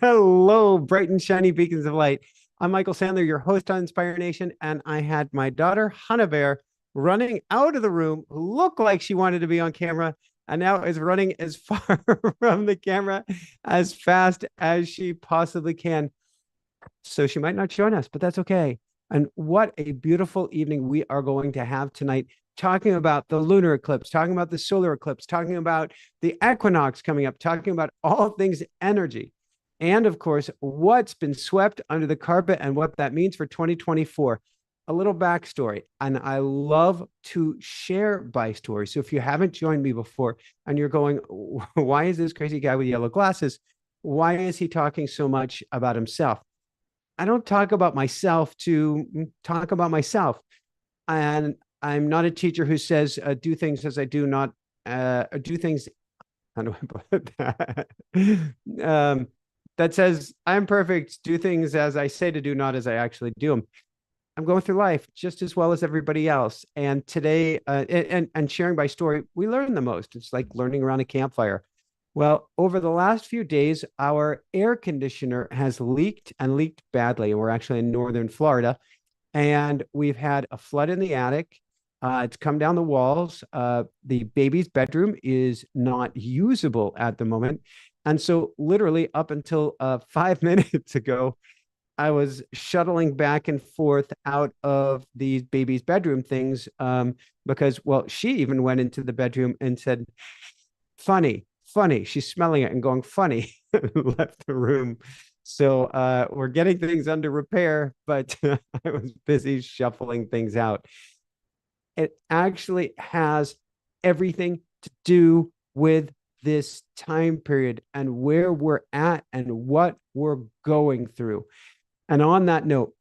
Hello, bright and shiny beacons of light. I'm Michael Sandler, your host on Inspire Nation, and I had my daughter Hannah Bear running out of the room, who looked like she wanted to be on camera, and now is running as far from the camera as fast as she possibly can. So she might not join us, but that's okay. And what a beautiful evening we are going to have tonight, talking about the lunar eclipse, talking about the solar eclipse, talking about the equinox coming up, talking about all things energy. And of course, what's been swept under the carpet and what that means for 2024. A little backstory, and I love to share by story. So if you haven't joined me before and you're going, why is this crazy guy with yellow glasses? Why is he talking so much about himself? I don't talk about myself to talk about myself. And I'm not a teacher who says, do things as I do, not do things. How do I put that? That says, I'm perfect, do things as I say to do, not as I actually do them. I'm going through life just as well as everybody else. And today, and sharing by story, we learn the most. It's like learning around a campfire. Well, over the last few days, our air conditioner has leaked and leaked badly. And we're actually in northern Florida. And we've had a flood in the attic. It's come down the walls. The baby's bedroom is not usable at the moment. And so, literally, up until 5 minutes ago, I was shuttling back and forth out of these baby's bedroom things because, well, she even went into the bedroom and said, funny, funny. She's smelling it and going, funny, left the room. So we're getting things under repair, but I was busy shuffling things out. It actually has everything to do with this time period and where we're at and what we're going through. And on that note,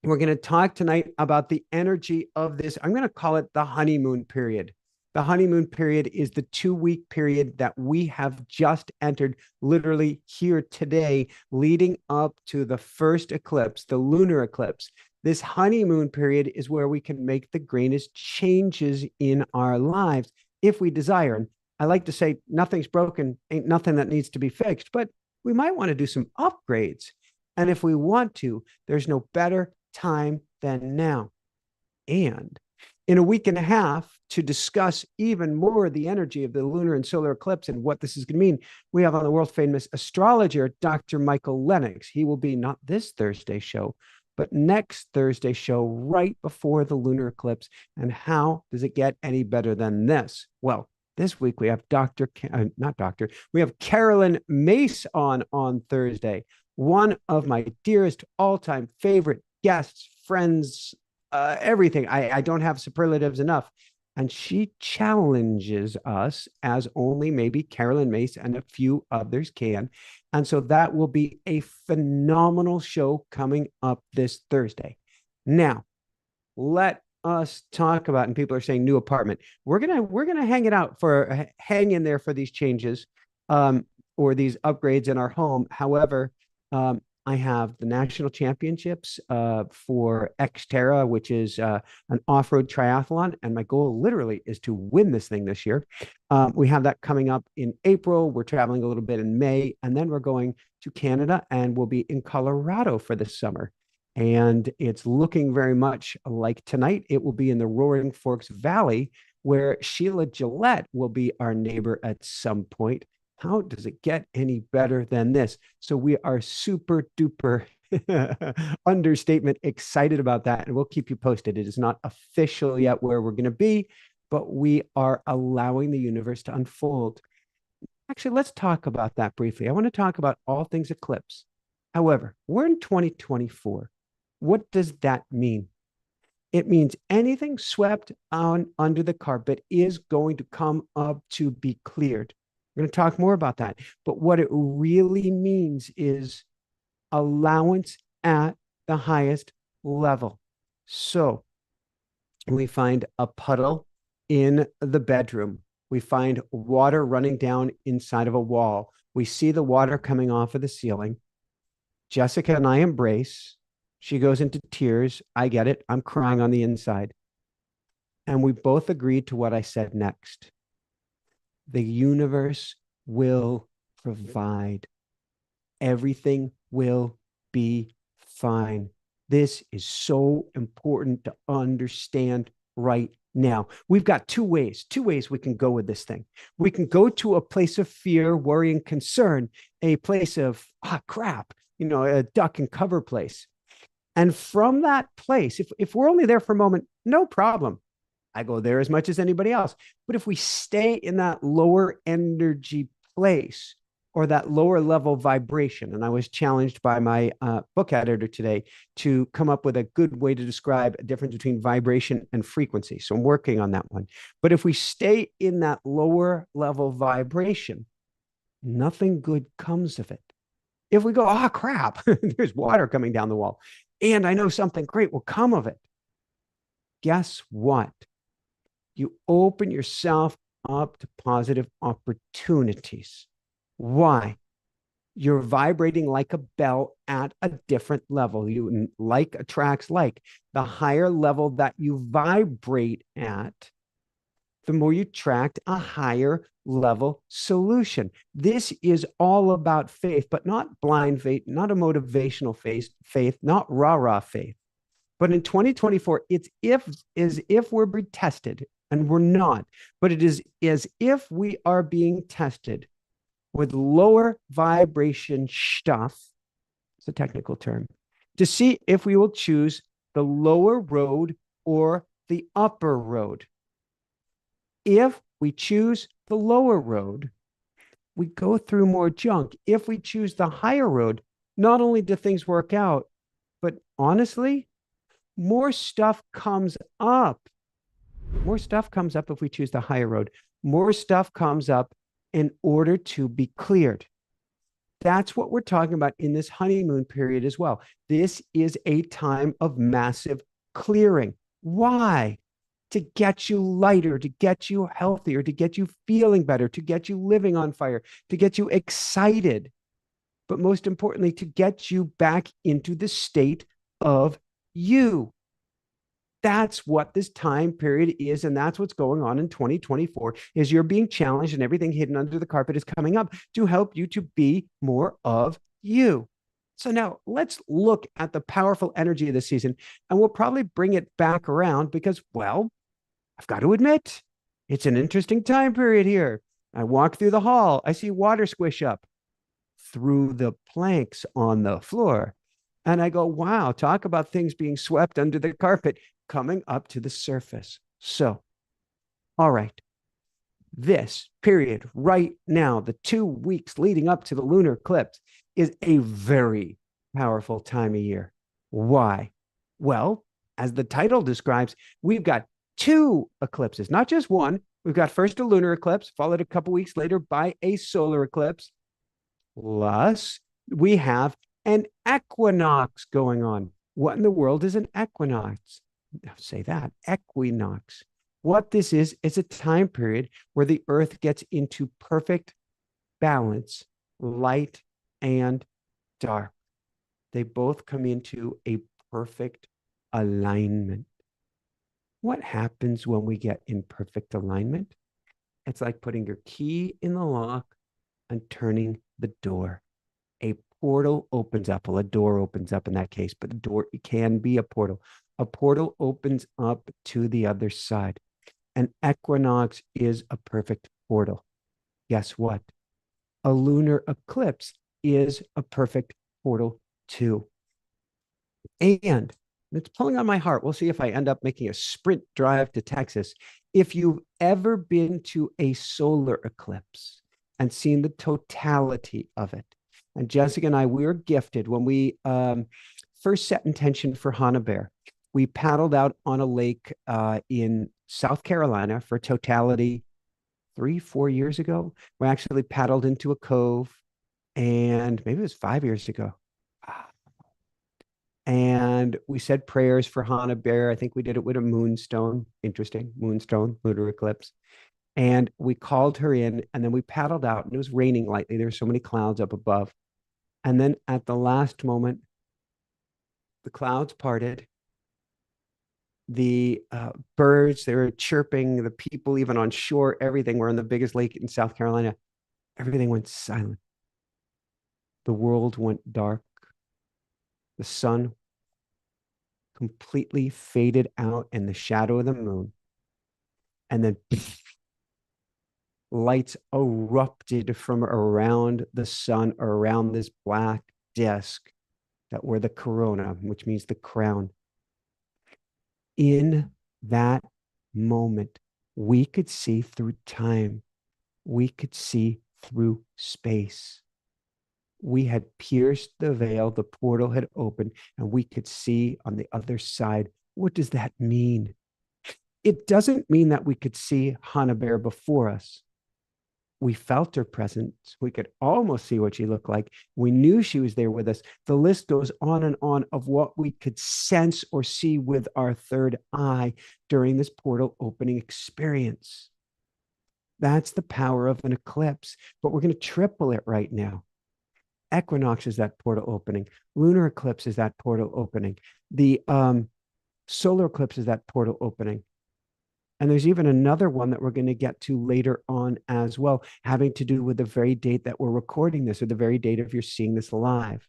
we're going to talk tonight about the energy of this. I'm going to call it the honeymoon period. The honeymoon period is the 2-week period that we have just entered, literally here today, leading up to the first eclipse, the lunar eclipse. This honeymoon period is where we can make the greatest changes in our lives if we desire. And I like to say, nothing's broken, ain't nothing that needs to be fixed, but we might want to do some upgrades. And if we want to, there's no better time than now. And in a week and a half, to discuss even more the energy of the lunar and solar eclipse and what this is going to mean, we have on the world famous astrologer, Dr. Michael Lennox. He will be not this Thursday show, but next Thursday show right before the lunar eclipse. And how does it get any better than this? Well, this week we have we have Carolyn Mace on Thursday, one of my dearest all-time favorite guests, friends, everything. I don't have superlatives enough. And she challenges us as only maybe Carolyn Mace and a few others can. And so that will be a phenomenal show coming up this Thursday. Now, let us talk about, and people are saying new apartment. We're gonna hang it out for hang in there for these changes or these upgrades in our home. However, I have the national championships for Xterra, which is an off-road triathlon, and my goal literally is to win this thing this year. We have that coming up in April. We're traveling a little bit in May, and then we're going to Canada, and we'll be in Colorado for the summer. And it's looking very much like tonight. It will be in the Roaring Forks Valley, where Sheila Gillette will be our neighbor at some point. How does it get any better than this? So we are super duper understatement excited about that. And we'll keep you posted. It is not official yet where we're going to be, but we are allowing the universe to unfold. Actually, let's talk about that briefly. I want to talk about all things eclipse. However, we're in 2024. What does that mean? It means anything swept on under the carpet is going to come up to be cleared. We're going to talk more about that. But what it really means is allowance at the highest level. So we find a puddle in the bedroom. We find water running down inside of a wall. We see the water coming off of the ceiling. Jessica and I embrace. She goes into tears. I get it. I'm crying on the inside. And we both agreed to what I said next. The universe will provide. everything will be fine. This is so important to understand right now. We've got two ways we can go with this thing. We can go to a place of fear, worry, and concern, a place of, crap, a duck and cover place. And from that place, if we're only there for a moment, no problem. I go there as much as anybody else. But if we stay in that lower energy place or that lower level vibration, and I was challenged by my book editor today to come up with a good way to describe a difference between vibration and frequency. So I'm working on that one. But if we stay in that lower level vibration, nothing good comes of it. If we go, crap, there's water coming down the wall, and I know something great will come of it. Guess what? You open yourself up to positive opportunities. Why? You're vibrating like a bell at a different level. You like attracts like. The higher level that you vibrate at, the more you attract a higher level solution. This is all about faith, but not blind faith, not a motivational faith, not rah-rah faith. But in 2024, it's as if we're being tested, and we're not, but it is as if we are being tested with lower vibration stuff. It's a technical term, to see if we will choose the lower road or the upper road. If we choose the lower road, we go through more junk. If we choose the higher road, not only do things work out, but honestly, more stuff comes up. More stuff comes up if we choose the higher road. More stuff comes up in order to be cleared. That's what we're talking about in this honeymoon period as well. This is a time of massive clearing. Why? To get you lighter, to get you healthier, to get you feeling better, to get you living on fire, to get you excited, but most importantly, to get you back into the state of you. That's what this time period is, and that's what's going on in 2024 is you're being challenged, and everything hidden under the carpet is coming up to help you to be more of you. So now let's look at the powerful energy of the season, and we'll probably bring it back around because, well, I've got to admit, it's an interesting time period here. I walk through the hall, I see water squish up through the planks on the floor. And I go, wow, talk about things being swept under the carpet, coming up to the surface. So, all right, this period right now, the 2 weeks leading up to the lunar eclipse, is a very powerful time of year. Why? Well, as the title describes, we've got 2 eclipses, not just one. We've got first a lunar eclipse, followed a couple weeks later by a solar eclipse. Plus, we have an equinox going on. What in the world is an equinox? I'll say that, equinox. What this is a time period where the earth gets into perfect balance, light and dark. They both come into a perfect alignment. What happens when we get in perfect alignment? It's like putting your key in the lock and turning the door. A portal opens up. Well, a door opens up in that case, but the door, it can be a portal. A portal opens up to the other side. An equinox is a perfect portal. Guess what? A lunar eclipse is a perfect portal too. And it's pulling on my heart. We'll see if I end up making a sprint drive to Texas. If you've ever been to a solar eclipse and seen the totality of it, and Jessica and I, we were gifted when we first set intention for Hana Bear. We paddled out on a lake in South Carolina for totality 3-4 years ago. We actually paddled into a cove, and maybe it was 5 years ago. And we said prayers for Hana Bear. I think we did it with a moonstone. Interesting. Moonstone, lunar eclipse. And we called her in, and then we paddled out, and it was raining lightly. There were so many clouds up above. And then at the last moment, the clouds parted. The birds, they were chirping. The people, even on shore, everything. We're on the biggest lake in South Carolina. Everything went silent. the world went dark. The sun completely faded out in the shadow of the moon. And then lights erupted from around the sun, around this black disk that were the corona, which means the crown. In that moment, we could see through time. We could see through space. We had pierced the veil, the portal had opened, and we could see on the other side. What does that mean? It doesn't mean that we could see Hannah Bear before us. We felt her presence. We could almost see what she looked like. We knew she was there with us. The list goes on and on of what we could sense or see with our third eye during this portal opening experience. That's the power of an eclipse, but we're going to triple it right now. Equinox is that portal opening. Lunar eclipse is that portal opening. The solar eclipse is that portal opening. And there's even another one that we're going to get to later on as well, having to do with the very date that we're recording this, or the very date of you're seeing this live.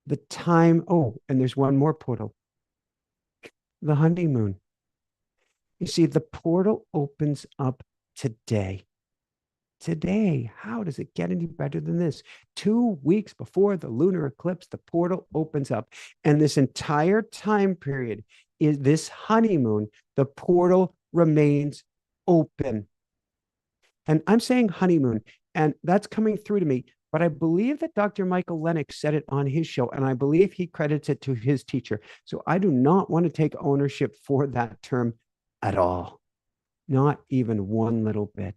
The time, oh, and there's one more portal. The honeymoon. You see, the portal opens up today. Today, how does it get any better than this? 2 weeks before the lunar eclipse, the portal opens up. And this entire time period is this honeymoon, the portal remains open. And I'm saying honeymoon, and that's coming through to me. But I believe that Dr. Michael Lennox said it on his show, and I believe he credits it to his teacher. So I do not want to take ownership for that term at all, not even one little bit.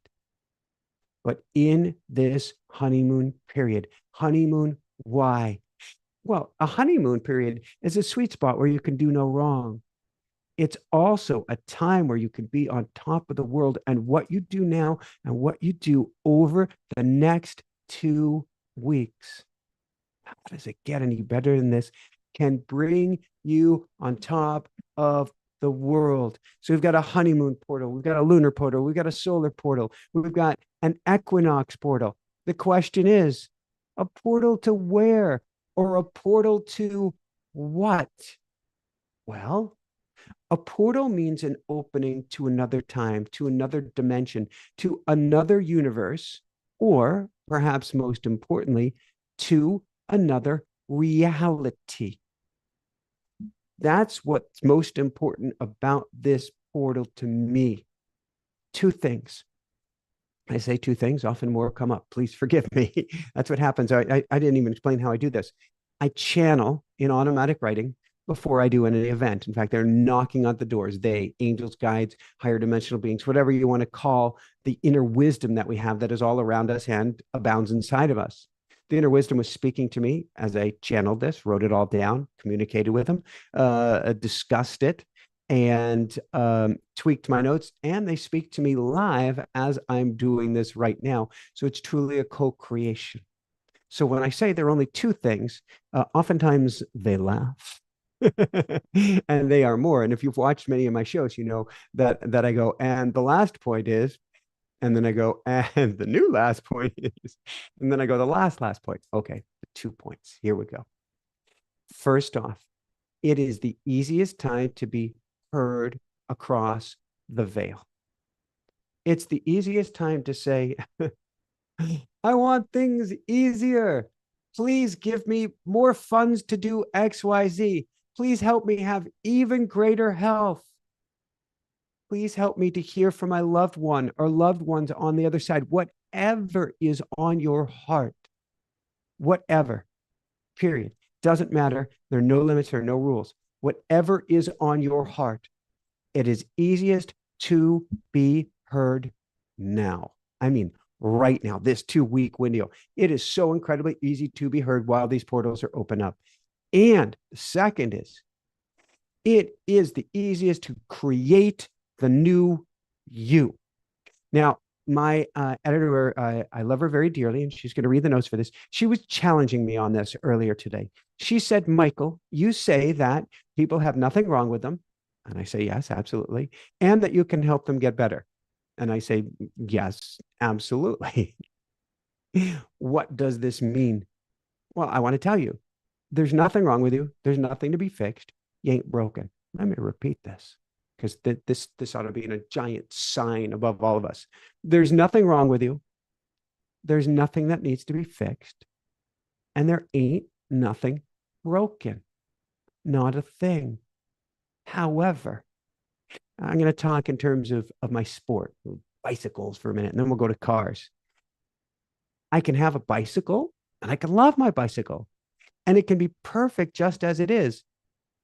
But in this honeymoon period, honeymoon, why? Well, a honeymoon period is a sweet spot where you can do no wrong. It's also a time where you can be on top of the world, and what you do now and what you do over the next 2 weeks. How does it get any better than this? Can bring you on top of the world. So we've got a honeymoon portal, we've got a lunar portal, we've got a solar portal, we've got an equinox portal. The question is, a portal to where? Or a portal to what? Well, a portal means an opening to another time, to another dimension, to another universe, or perhaps most importantly, to another reality. That's what's most important about this portal to me. 2 things. I say 2 things, often more come up. Please forgive me. That's what happens. I didn't even explain how I do this. I channel in automatic writing before I do any event. In fact, they're knocking on the doors. They, angels, guides, higher dimensional beings, whatever you want to call the inner wisdom that we have that is all around us and abounds inside of us. The inner wisdom was speaking to me as I channeled this, wrote it all down, communicated with them, discussed it, and tweaked my notes. And they speak to me live as I'm doing this right now. So it's truly a co-creation. So when I say there are only 2 things, oftentimes they laugh. And they are more. And if you've watched many of my shows, you know that I go, and the last point is, and then I go, and the new last point is, and then I go, the last point. Okay, 2 points. Here we go. First off, it is the easiest time to be heard across the veil. It's the easiest time to say, I want things easier. Please give me more funds to do XYZ. Please help me have even greater health. Please help me to hear from my loved one or loved ones on the other side. Whatever is on your heart, whatever, period. Doesn't matter. There are no limits, there are no rules. Whatever is on your heart, it is easiest to be heard now. I mean, right now, this 2-week window. It is so incredibly easy to be heard while these portals are open up. And the second is, it is the easiest to create the new you. Now, my editor, I love her very dearly, and she's going to read the notes for this. She was challenging me on this earlier today. She said, Michael, you say that people have nothing wrong with them. And I say, yes, absolutely. And that you can help them get better. And I say, yes, absolutely. What does this mean? Well, I want to tell you, there's nothing wrong with you. There's nothing to be fixed. You ain't broken. Let me repeat this because this ought to be in a giant sign above all of us. There's nothing wrong with you. There's nothing that needs to be fixed. And there ain't nothing broken. Not a thing. However, I'm going to talk in terms of my sport, bicycles for a minute, and then we'll go to cars. I can have a bicycle and I can love my bicycle and it can be perfect just as it is.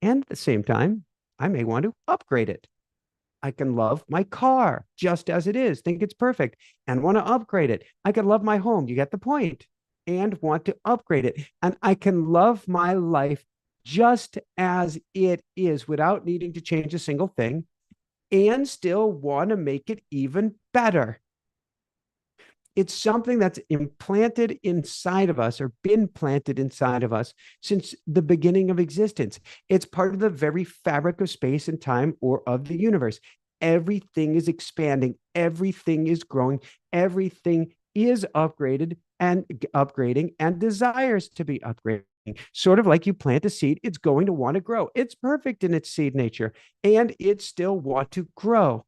And at the same time, I may want to upgrade it. I can love my car just as it is, think it's perfect, and want to upgrade it. I can love my home, you get the point, and want to upgrade it. And I can love my life just as it is without needing to change a single thing and still want to make it even better. It's something that's implanted inside of us or been planted inside of us since the beginning of existence. It's part of the very fabric of space and time or of the universe. Everything is expanding, everything is growing, everything is upgrading and desires to be upgrading. Sort of like you plant a seed, it's going to want to grow. It's perfect in its seed nature and it still want to grow.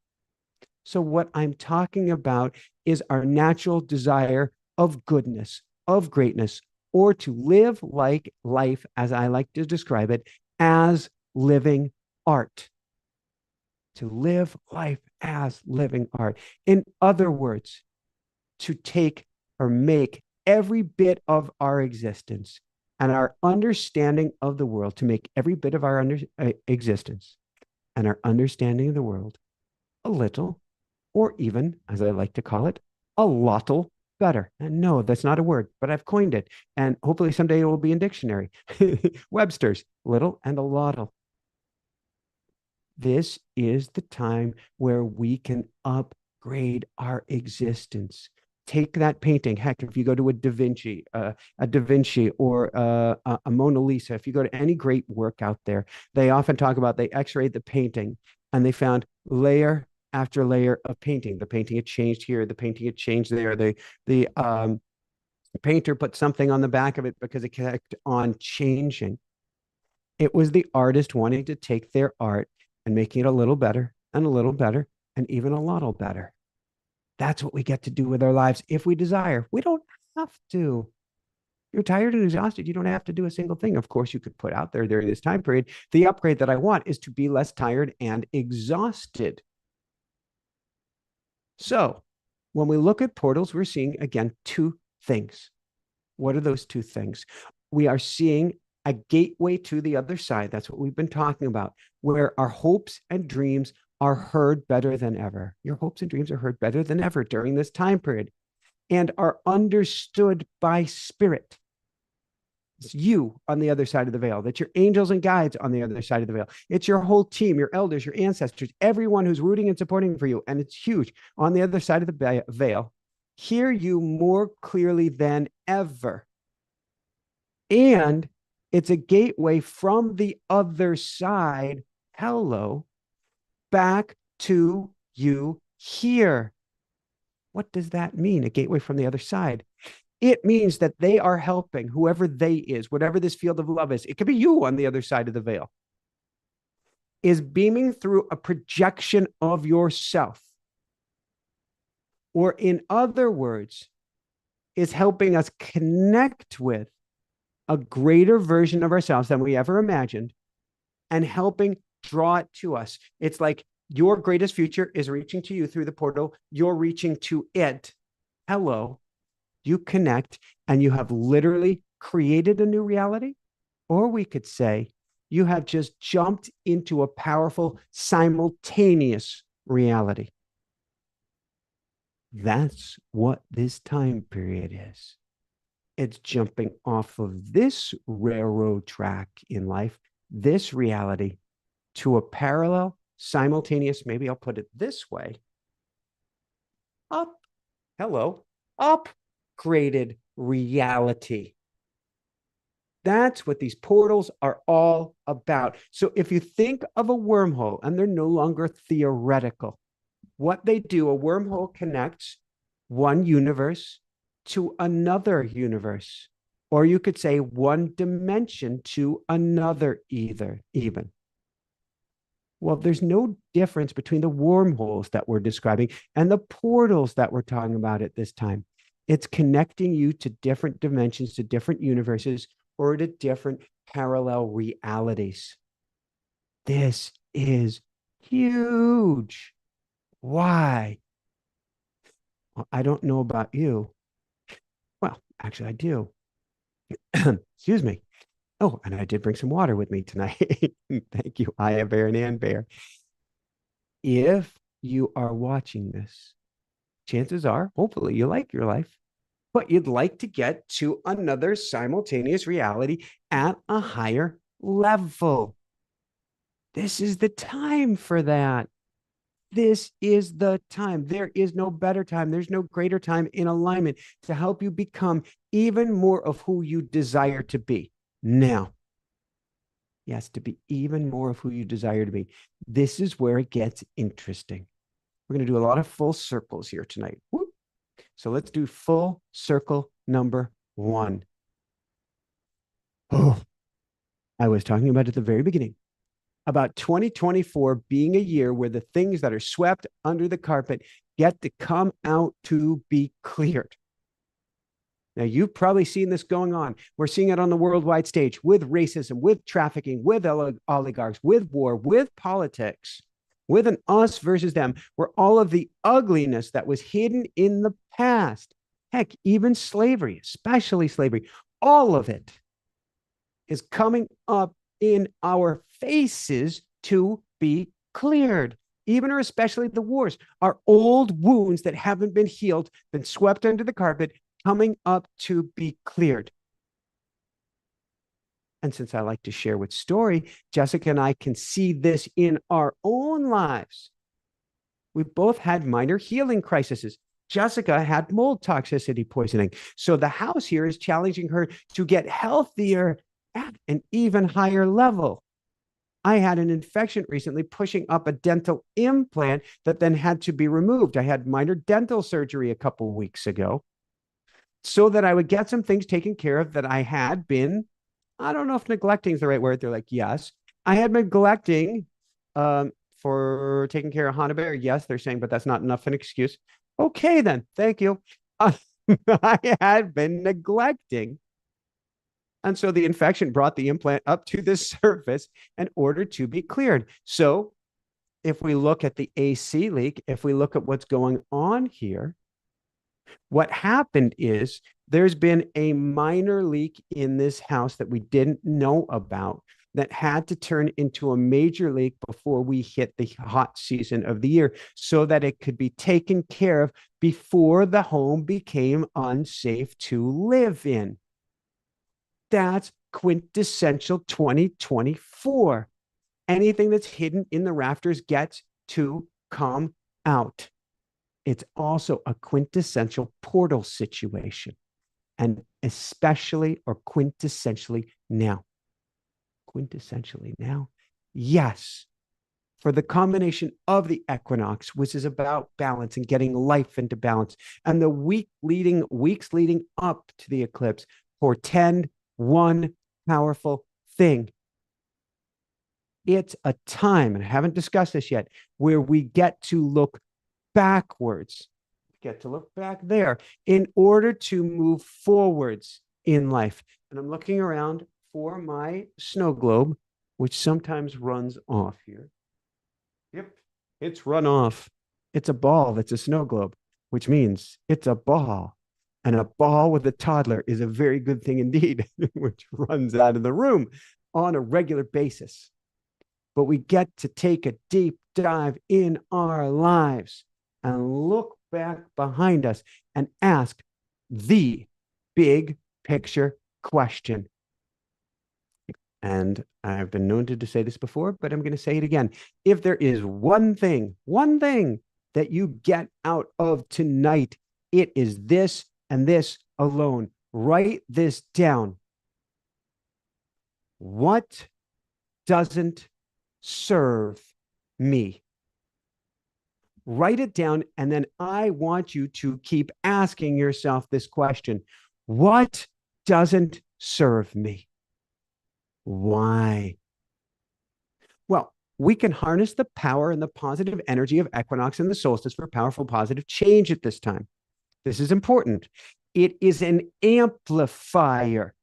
So what I'm talking about is our natural desire of goodness, of greatness, or to live like life, as I like to describe it, as living art. To live life as living art. In other words, to take or make every bit of our existence and our understanding of the world, to make every bit of our existence and our understanding of the world a little, or even, as I like to call it, a lottle better. And no, that's not a word, but I've coined it. And hopefully someday it will be in dictionary. Webster's, little and a lottle. This is the time where we can upgrade our existence. Take that painting. Heck, if you go to a Da Vinci or a Mona Lisa, if you go to any great work out there, they often talk about they x-rayed the painting and they found layer after layer of painting. The painting had changed here, the painting had changed there. The painter put something on the back of it because it kept on changing. It was the artist wanting to take their art and making it a little better and a little better and even a little better. That's what we get to do with our lives if we desire. We don't have to. You're tired and exhausted. You don't have to do a single thing. Of course, you could put out there during this time period, the upgrade that I want is to be less tired and exhausted. So when we look at portals, we're seeing, again, two things. What are those two things? We are seeing a gateway to the other side. That's what we've been talking about, where our hopes and dreams are heard better than ever. Your hopes and dreams are heard better than ever during this time period and are understood by spirit. It's you on the other side of the veil. That's your angels and guides on the other side of the veil. It's your whole team, your elders, your ancestors, everyone who's rooting and supporting for you. And it's huge on the other side of the veil. Hear you more clearly than ever. And it's a gateway from the other side, hello, back to you here. What does that mean? A gateway from the other side. It means that they are helping whoever they is, whatever this field of love is. It could be you on the other side of the veil, is beaming through a projection of yourself. Or in other words, is helping us connect with a greater version of ourselves than we ever imagined and helping draw it to us. It's like your greatest future is reaching to you through the portal. You're reaching to it. Hello. You connect and you have literally created a new reality. Or we could say you have just jumped into a powerful simultaneous reality. That's what this time period is. It's jumping off of this railroad track in life, this reality, to a parallel, simultaneous, maybe I'll put it this way, upgraded reality. That's what these portals are all about. So if you think of a wormhole, and they're no longer theoretical, what they do, a wormhole connects one universe to another universe, or you could say one dimension to another either even. Well, there's no difference between the wormholes that we're describing and the portals that we're talking about at this time. It's connecting you to different dimensions, to different universes, or to different parallel realities. This is huge. Why? Well, I don't know about you. Well, actually, I do. Excuse me. Oh, and I did bring some water with me tonight. Thank you, Aya Bear and Ann Bear. If you are watching this, chances are, hopefully, you like your life, but you'd like to get to another simultaneous reality at a higher level. This is the time for that. This is the time. There is no better time. There's no greater time in alignment to help you become even more of who you desire to be. Now, yes, to be even more of who you desire to be. This is where it gets interesting. We're going to do a lot of full circles here tonight. Whoop. So let's do full circle number 1. Oh, I was talking about at the very beginning about 2024 being a year where the things that are swept under the carpet get to come out to be cleared. Now, you've probably seen this going on. We're seeing it on the worldwide stage with racism, with trafficking, with oligarchs, with war, with politics, with an us versus them, where all of the ugliness that was hidden in the past, heck, even slavery, especially slavery, all of it is coming up in our faces to be cleared. Even or especially the wars, our old wounds that haven't been healed, been swept under the carpet, coming up to be cleared. And since I like to share with story, Jessica and I can see this in our own lives. We both had minor healing crises. Jessica had mold toxicity poisoning. So the house here is challenging her to get healthier at an even higher level. I had an infection recently pushing up a dental implant that then had to be removed. I had minor dental surgery a couple of weeks ago so that I would get some things taken care of that I had been, I don't know if neglecting is the right word. They're like, yes, I had been neglecting for taking care of Hannah Bear. Yes, they're saying, but that's not enough an excuse. Okay, then. Thank you. I had been neglecting. And so the infection brought the implant up to the surface in order to be cleared. So if we look at the AC leak, if we look at what's going on here, what happened is there's been a minor leak in this house that we didn't know about that had to turn into a major leak before we hit the hot season of the year so that it could be taken care of before the home became unsafe to live in. That's quintessential 2024. Anything that's hidden in the rafters gets to come out. It's also a quintessential portal situation, and especially or quintessentially now. Quintessentially now. Yes, for the combination of the equinox, which is about balance and getting life into balance, and the weeks leading up to the eclipse portend one powerful thing. It's a time, and I haven't discussed this yet, where we get to look backwards, get to look back there in order to move forwards in life. And I'm looking around for my snow globe, which sometimes runs off here. Yep, it's run off. It's a ball that's a snow globe, which means it's a ball. And a ball with a toddler is a very good thing indeed, which runs out of the room on a regular basis. But we get to take a deep dive in our lives and look back behind us and ask the big picture question. And I've been known to say this before, but I'm going to say it again. If there is one thing that you get out of tonight, it is this and this alone. Write this down. What doesn't serve me? Write it down. And then I want you to keep asking yourself this question: what doesn't serve me? Why? Well, we can harness the power and the positive energy of equinox and the solstice for powerful positive change at this time. This is important. It is an amplifier.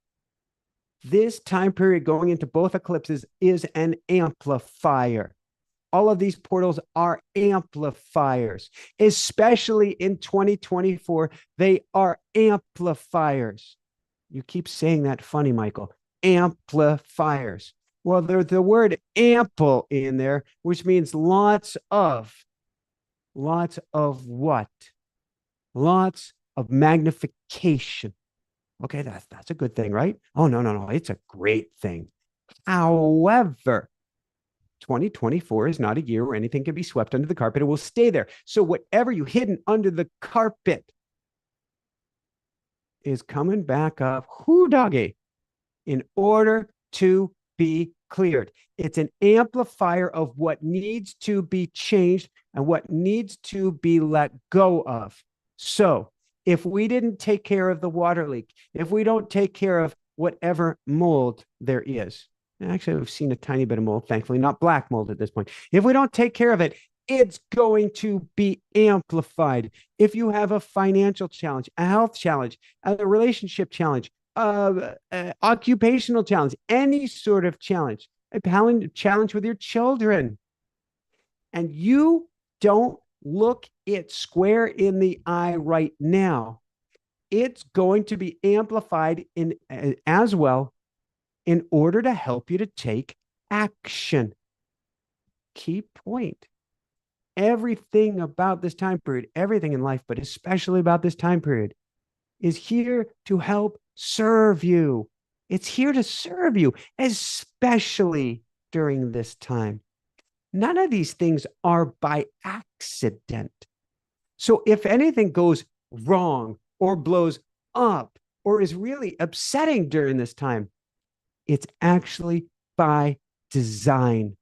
This time period going into both eclipses is an amplifier. All of these portals are amplifiers, especially in 2024. They are amplifiers. You keep saying that funny, Michael. Amplifiers. Well, there's the word ample in there, which means lots of. Lots of what? Lots of magnification. Okay, that's a good thing, right? Oh, no. It's a great thing. However, 2024 is not a year where anything can be swept under the carpet. It will stay there. So whatever you hidden under the carpet is coming back up, whoo doggy, in order to be cleared. It's an amplifier of what needs to be changed and what needs to be let go of. So if we didn't take care of the water leak, if we don't take care of whatever mold there is, actually, we've seen a tiny bit of mold, thankfully, not black mold at this point. If we don't take care of it, it's going to be amplified. If you have a financial challenge, a health challenge, a relationship challenge, occupational challenge, any sort of challenge, a challenge with your children, and you don't look it square in the eye right now, it's going to be amplified in as well in order to help you to take action. Key point. Everything about this time period, everything in life, but especially about this time period, is here to help serve you. It's here to serve you, especially during this time. None of these things are by accident. So if anything goes wrong or blows up or is really upsetting during this time, it's actually by design.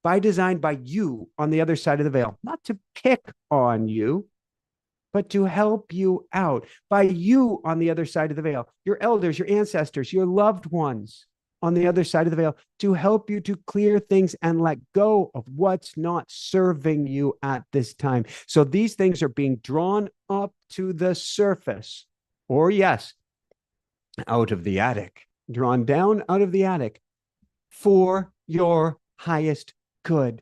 By design, by you on the other side of the veil, not to pick on you, but to help you out. By you on the other side of the veil, your elders, your ancestors, your loved ones on the other side of the veil, to help you to clear things and let go of what's not serving you at this time. So these things are being drawn up to the surface, or yes, out of the attic, drawn down out of the attic for your highest good.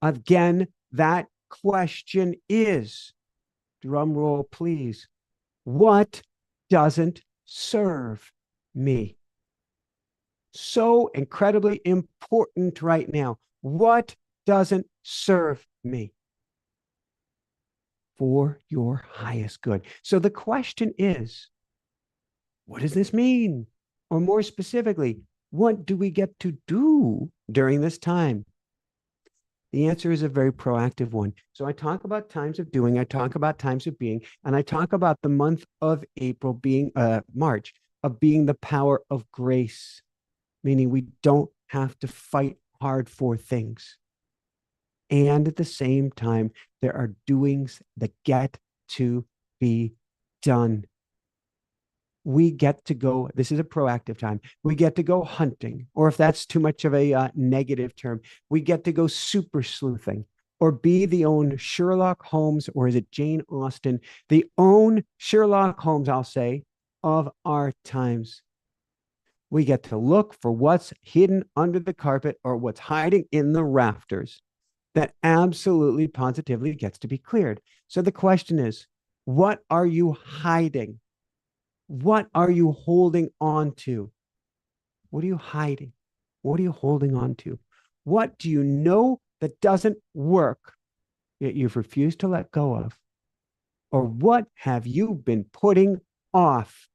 Again, that question is, drum roll please, what doesn't serve me? So incredibly important right now. What doesn't serve me? For your highest good. So the question is, what does this mean? Or more specifically, what do we get to do during this time? The answer is a very proactive one. So I talk about times of doing, I talk about times of being, and I talk about the month of April being, March, of being the power of grace, meaning we don't have to fight hard for things. And at the same time, there are doings that get to be done. We get to go, this is a proactive time, we get to go hunting, or if that's too much of a negative term, we get to go super sleuthing, or be the own Sherlock Holmes, or is it Jane Austen, the own Sherlock Holmes, I'll say, of our times. We get to look for what's hidden under the carpet or what's hiding in the rafters that absolutely positively gets to be cleared. So the question is, what are you hiding? What are you holding on to? What are you hiding? What are you holding on to? What do you know that doesn't work, yet you've refused to let go of? Or what have you been putting off?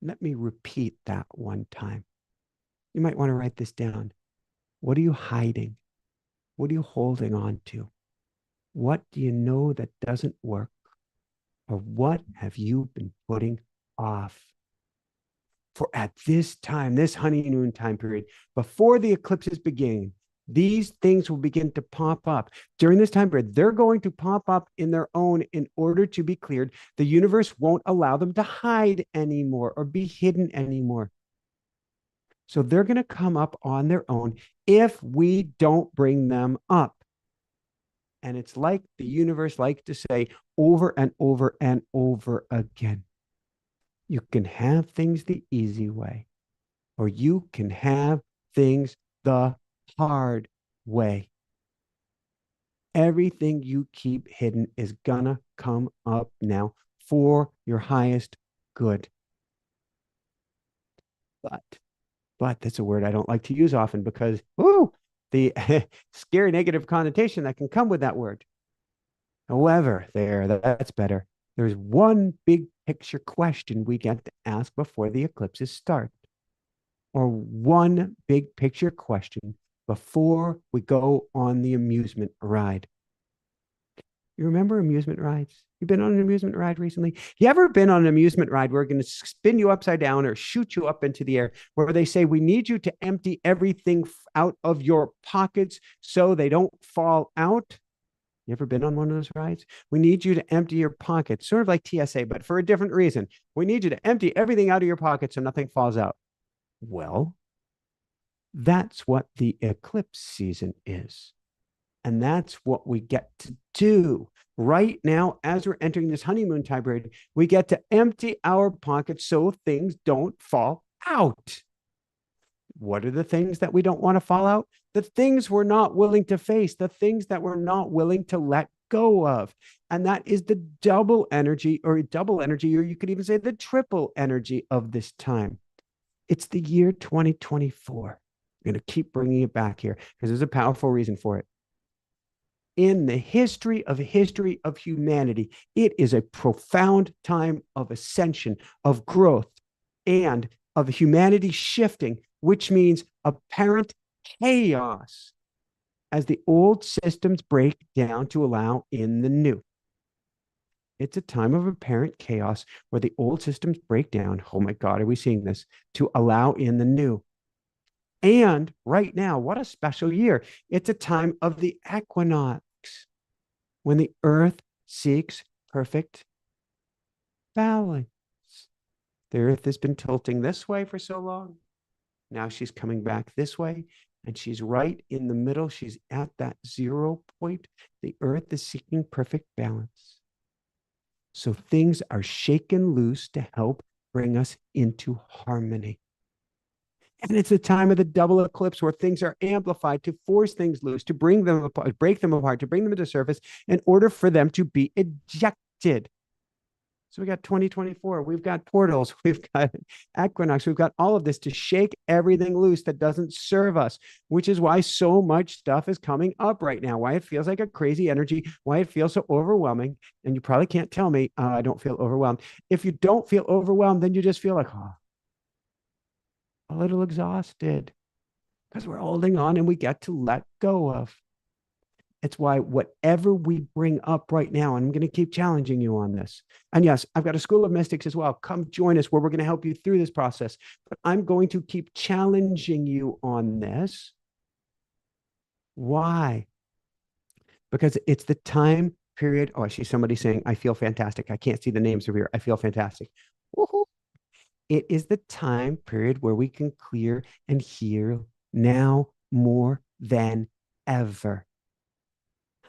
Let me repeat that one time. You might want to write this down. What are you hiding? What are you holding on to? What do you know that doesn't work? Or what have you been putting off? For at this time, this honeymoon time period, before the eclipses begin, These things will begin to pop up during this time period. They're going to pop up in their own in order to be cleared. The universe won't allow them to hide anymore or be hidden anymore. So they're going to come up on their own if we don't bring them up. And it's like the universe likes to say over and over and over again. You can have things the easy way, or you can have things the hard way. Everything you keep hidden is gonna come up now for your highest good. But that's a word I don't like to use often because, the scary negative connotation that can come with that word. However, that's better. There's one big picture question we get to ask before the eclipses start, or one big picture question before we go on the amusement ride. You remember amusement rides? You've been on an amusement ride recently? You ever been on an amusement ride where we're going to spin you upside down or shoot you up into the air, where they say, we need you to empty everything out of your pockets so they don't fall out? You ever been on one of those rides? We need you to empty your pockets, sort of like TSA, but for a different reason. We need you to empty everything out of your pockets so nothing falls out. Well, that's what the eclipse season is. And that's what we get to do right now as we're entering this honeymoon time period. We get to empty our pockets so things don't fall out. What are the things that we don't want to fall out? The things we're not willing to face, the things that we're not willing to let go of. And that is the double energy, or you could even say the triple energy of this time. It's the year 2024. I'm going to keep bringing it back here because there's a powerful reason for it. In the history of humanity, it is a profound time of ascension, of growth, and of humanity shifting, which means apparent chaos as the old systems break down to allow in the new. It's a time of apparent chaos where the old systems break down. Oh my God, are we seeing this? To allow in the new. And right now, what a special year. It's a time of the equinox, when the earth seeks perfect balance. The earth has been tilting this way for so long. Now she's coming back this way, and she's right in the middle. She's at that 0 point. The earth is seeking perfect balance. So things are shaken loose to help bring us into harmony. And it's a time of the double eclipse where things are amplified to force things loose, to bring them apart, break them apart, to bring them into surface in order for them to be ejected. So we got 2024, we've got portals, we've got equinox, we've got all of this to shake everything loose that doesn't serve us, which is why so much stuff is coming up right now, why it feels like a crazy energy, why it feels so overwhelming. And you probably can't tell me I don't feel overwhelmed. If you don't feel overwhelmed, then you just feel like, a little exhausted, because we're holding on and we get to let go of. It's why whatever we bring up right now, and I'm going to keep challenging you on this. And yes, I've got a School of Mystics as well. Come join us where we're going to help you through this process. But I'm going to keep challenging you on this. Why? Because it's the time period. Oh, I see somebody saying, I feel fantastic. I can't see the names over here. I feel fantastic. Woohoo. It is the time period where we can clear and heal now more than ever.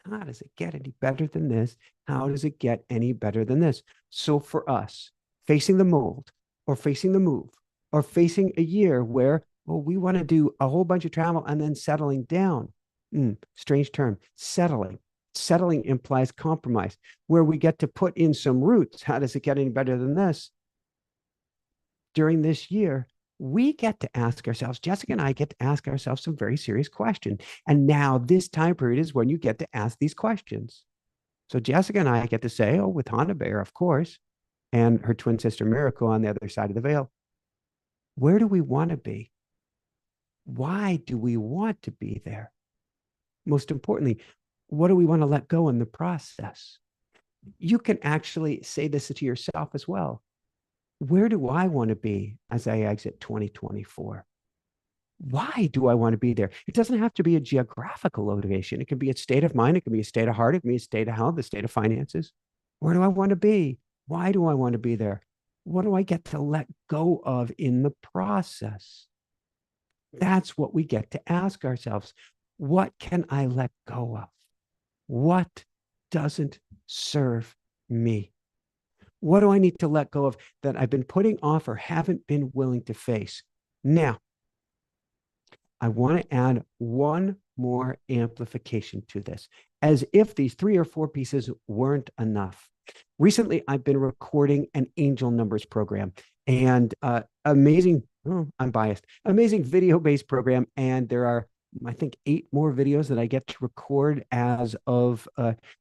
How does it get any better than this? How does it get any better than this? So for us, facing the mold or facing the move or facing a year where, well, we want to do a whole bunch of travel and then settling down. Strange term, settling. Settling implies compromise, where we get to put in some roots. How does it get any better than this? During this year, we get to ask ourselves, Jessica and I get to ask ourselves some very serious questions. And now this time period is when you get to ask these questions. So Jessica and I get to say, with Hannah Bear, of course, and her twin sister Miracle on the other side of the veil, where do we want to be? Why do we want to be there? Most importantly, what do we want to let go in the process? You can actually say this to yourself as well. Where do I want to be as I exit 2024? Why do I want to be there? It doesn't have to be a geographical motivation. It can be a state of mind. It can be a state of heart. It can be a state of health, a state of finances. Where do I want to be? Why do I want to be there? What do I get to let go of in the process? That's what we get to ask ourselves. What can I let go of? What doesn't serve me? What do I need to let go of that I've been putting off or haven't been willing to face? Now, I want to add one more amplification to this, as if these 3 or 4 pieces weren't enough. Recently, I've been recording an angel numbers program and amazing, oh, I'm biased, amazing video-based program. And there are, I think, 8 more videos that I get to record as of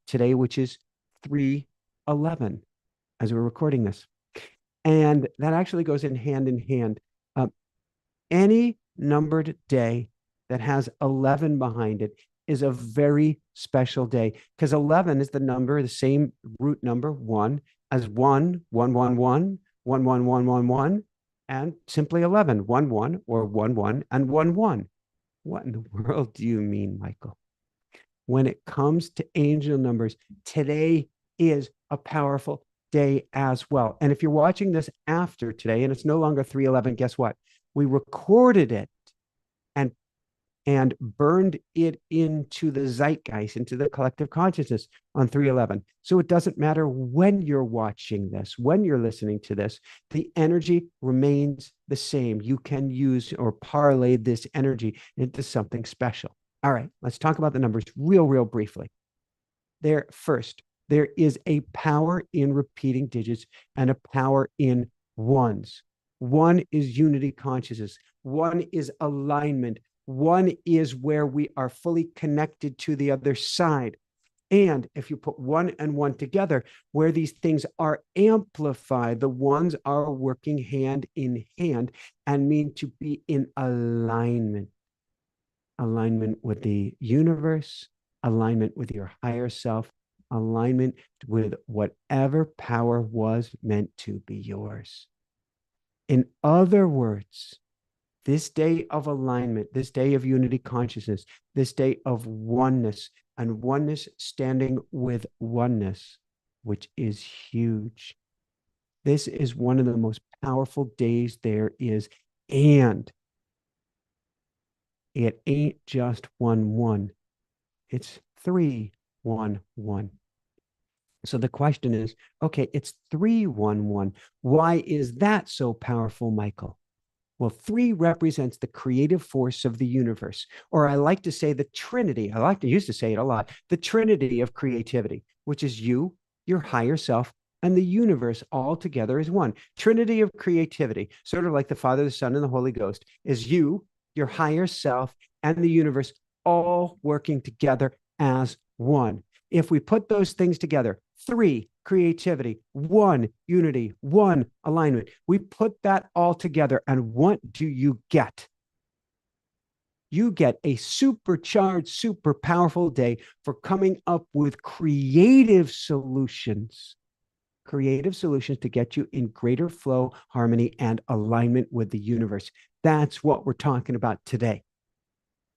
today, which is 3/11 as we're recording this. And that actually goes in hand. Any numbered day that has 11 behind it is a very special day, because 11 is the number, the same root number, 1, as 1, 1, 1, 1, 1, 1, 1, 1, 1, and simply 11, 1, 1, or 1, 1, and 1, 1. What in the world do you mean, Michael? When it comes to angel numbers, today is a powerful day as well. And if you're watching this after today and it's no longer 3/11, guess what? We recorded it and burned it into the zeitgeist, into the collective consciousness on 3/11. So it doesn't matter when you're watching this, when you're listening to this, the energy remains the same. You can use or parlay this energy into something special. All right, let's talk about the numbers real briefly. There is a power in repeating digits and a power in ones. One is unity consciousness. One is alignment. One is where we are fully connected to the other side. And if you put 1 and 1 together, where these things are amplified, the ones are working hand in hand and mean to be in alignment. Alignment with the universe, alignment with your higher self, alignment with whatever power was meant to be yours. In other words, this day of alignment, this day of unity consciousness, this day of oneness, and oneness standing with oneness, which is huge. This is one of the most powerful days there is. And it ain't just 1/1. It's 3/11. So the question is, okay, it's 3/11. Why is that so powerful, Michael? Well, 3 represents the creative force of the universe, or I like to say the Trinity. I like to used to say it a lot, the Trinity of creativity, which is you, your higher self, and the universe all together as one. Trinity of creativity, sort of like the Father, the Son, and the Holy Ghost, is you, your higher self, and the universe all working together as one. If we put those things together, 3, creativity, 1, unity, 1, alignment, we put that all together, and what do you get? You get a supercharged, super powerful day for coming up with creative solutions to get you in greater flow, harmony, and alignment with the universe. That's what we're talking about today.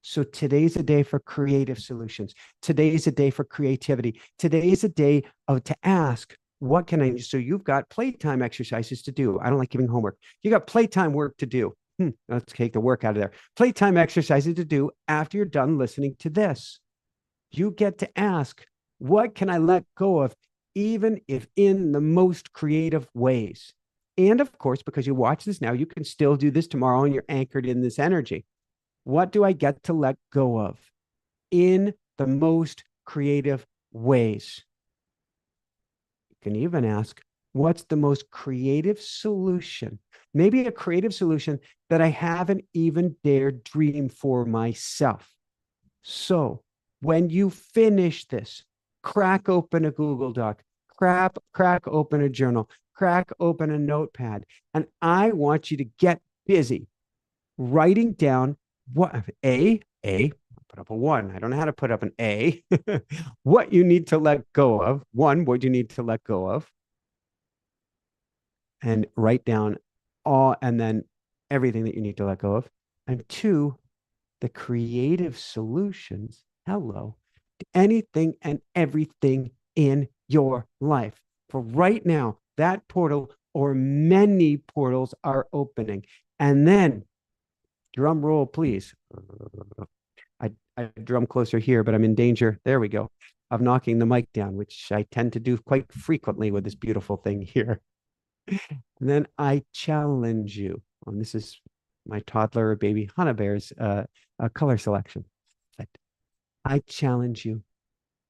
So today's a day for creative solutions. Today's a day for creativity. Today's a day to ask, what can I do? So you've got playtime exercises to do. I don't like giving homework. You got playtime work to do. Let's take the work out of there. Playtime exercises to do after you're done listening to this. You get to ask, what can I let go of, even if in the most creative ways? And of course, because you watch this now, you can still do this tomorrow and you're anchored in this energy. What do I get to let go of in the most creative ways? You can even ask, what's the most creative solution? Maybe a creative solution that I haven't even dared dream for myself. So when you finish this, crack open a Google Doc, crack open a journal, crack open a notepad, and I want you to get busy writing down what put up a 1. I don't know how to put up an A. What you need to let go of. 1, what you need to let go of. And write down all, and then everything that you need to let go of. and two, the creative solutions, hello, to anything and everything in your life. For right now, that portal or many portals are opening. And then, drum roll, please. I drum closer here, but I'm in danger. There we go. Of knocking the mic down, which I tend to do quite frequently with this beautiful thing here. And then I challenge you. And this is my toddler baby Hannah Bear's color selection. But I challenge you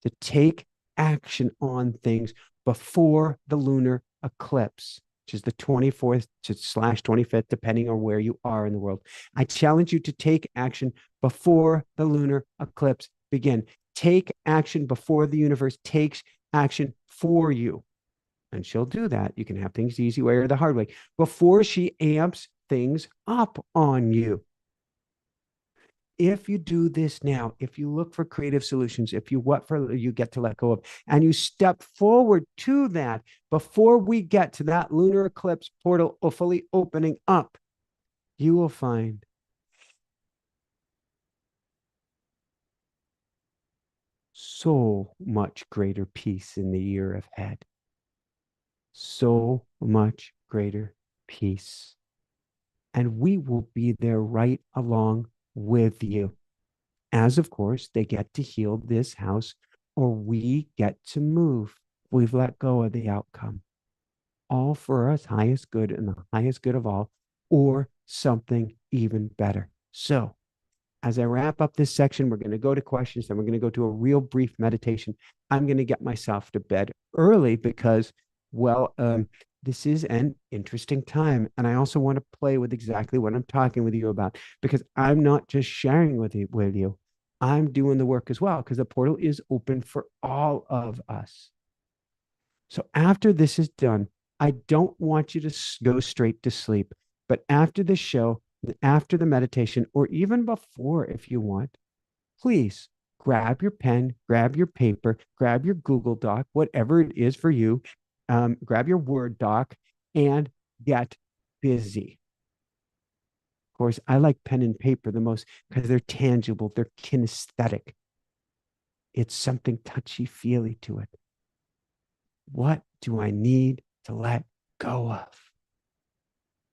to take action on things before the lunar eclipse, which is the 24th to slash 25th, depending on where you are in the world. I challenge you to take action before the lunar eclipse begin. Take action before the universe takes action for you. And she'll do that. You can have things the easy way or the hard way before she amps things up on you. If you do this now, if you look for creative solutions, if you you get to let go of, and you step forward to that before we get to that lunar eclipse portal fully opening up, you will find so much greater peace in the year ahead. So much greater peace. And we will be there right along with you. As of course, they get to heal this house, or we get to move. We've let go of the outcome. All for us highest good and the highest good of all, or something even better. So, as I wrap up this section, we're going to go to questions, then we're going to go to a real brief meditation. I'm going to get myself to bed early because, well, this is an interesting time. And I also want to play with exactly what I'm talking with you about, because I'm not just sharing with you. I'm doing the work as well, because the portal is open for all of us. So after this is done, I don't want you to go straight to sleep, but after the show, after the meditation, or even before, if you want, please grab your pen, grab your paper, grab your Google Doc, whatever it is for you, grab your Word doc, and get busy. Of course, I like pen and paper the most because they're tangible, they're kinesthetic. It's something touchy-feely to it. What do I need to let go of?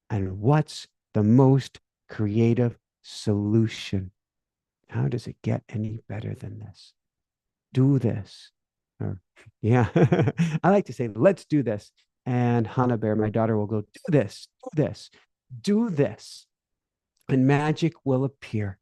And what's the most creative solution? How does it get any better than this? Do this. Or, yeah, I like to say, let's do this. And Hannah Bear, my daughter, will go, do this, do this, do this. And magic will appear.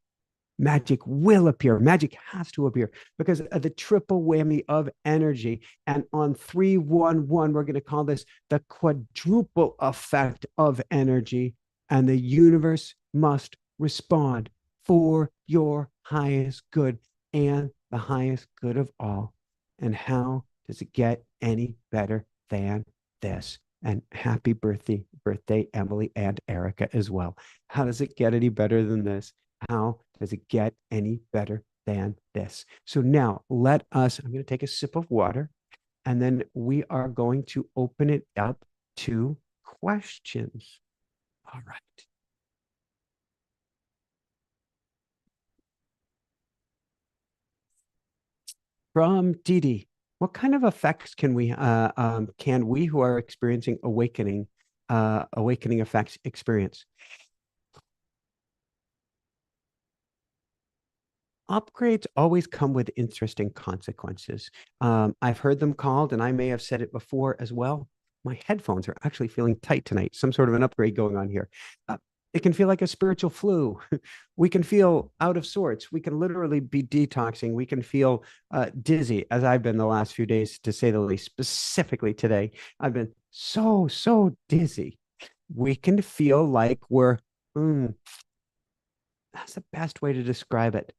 Magic will appear. Magic has to appear because of the triple whammy of energy. And on 311, we're going to call this the quadruple effect of energy. And the universe must respond for your highest good and the highest good of all. And how does it get any better than this? And happy birthday, Emily and Erica as well. How does it get any better than this? How does it get any better than this? So now let us, I'm going to take a sip of water, and then we are going to open it up to questions. All right. From Didi, what kind of effects can we who are experiencing awakening effects experience? Upgrades always come with interesting consequences. I've heard them called, and I may have said it before as well. My headphones are actually feeling tight tonight. Some sort of an upgrade going on here. It can feel like a spiritual flu. We can feel out of sorts. We can literally be detoxing. We can feel dizzy, as I've been the last few days, to say the least. Specifically today, I've been so dizzy. We can feel like we're, that's the best way to describe it.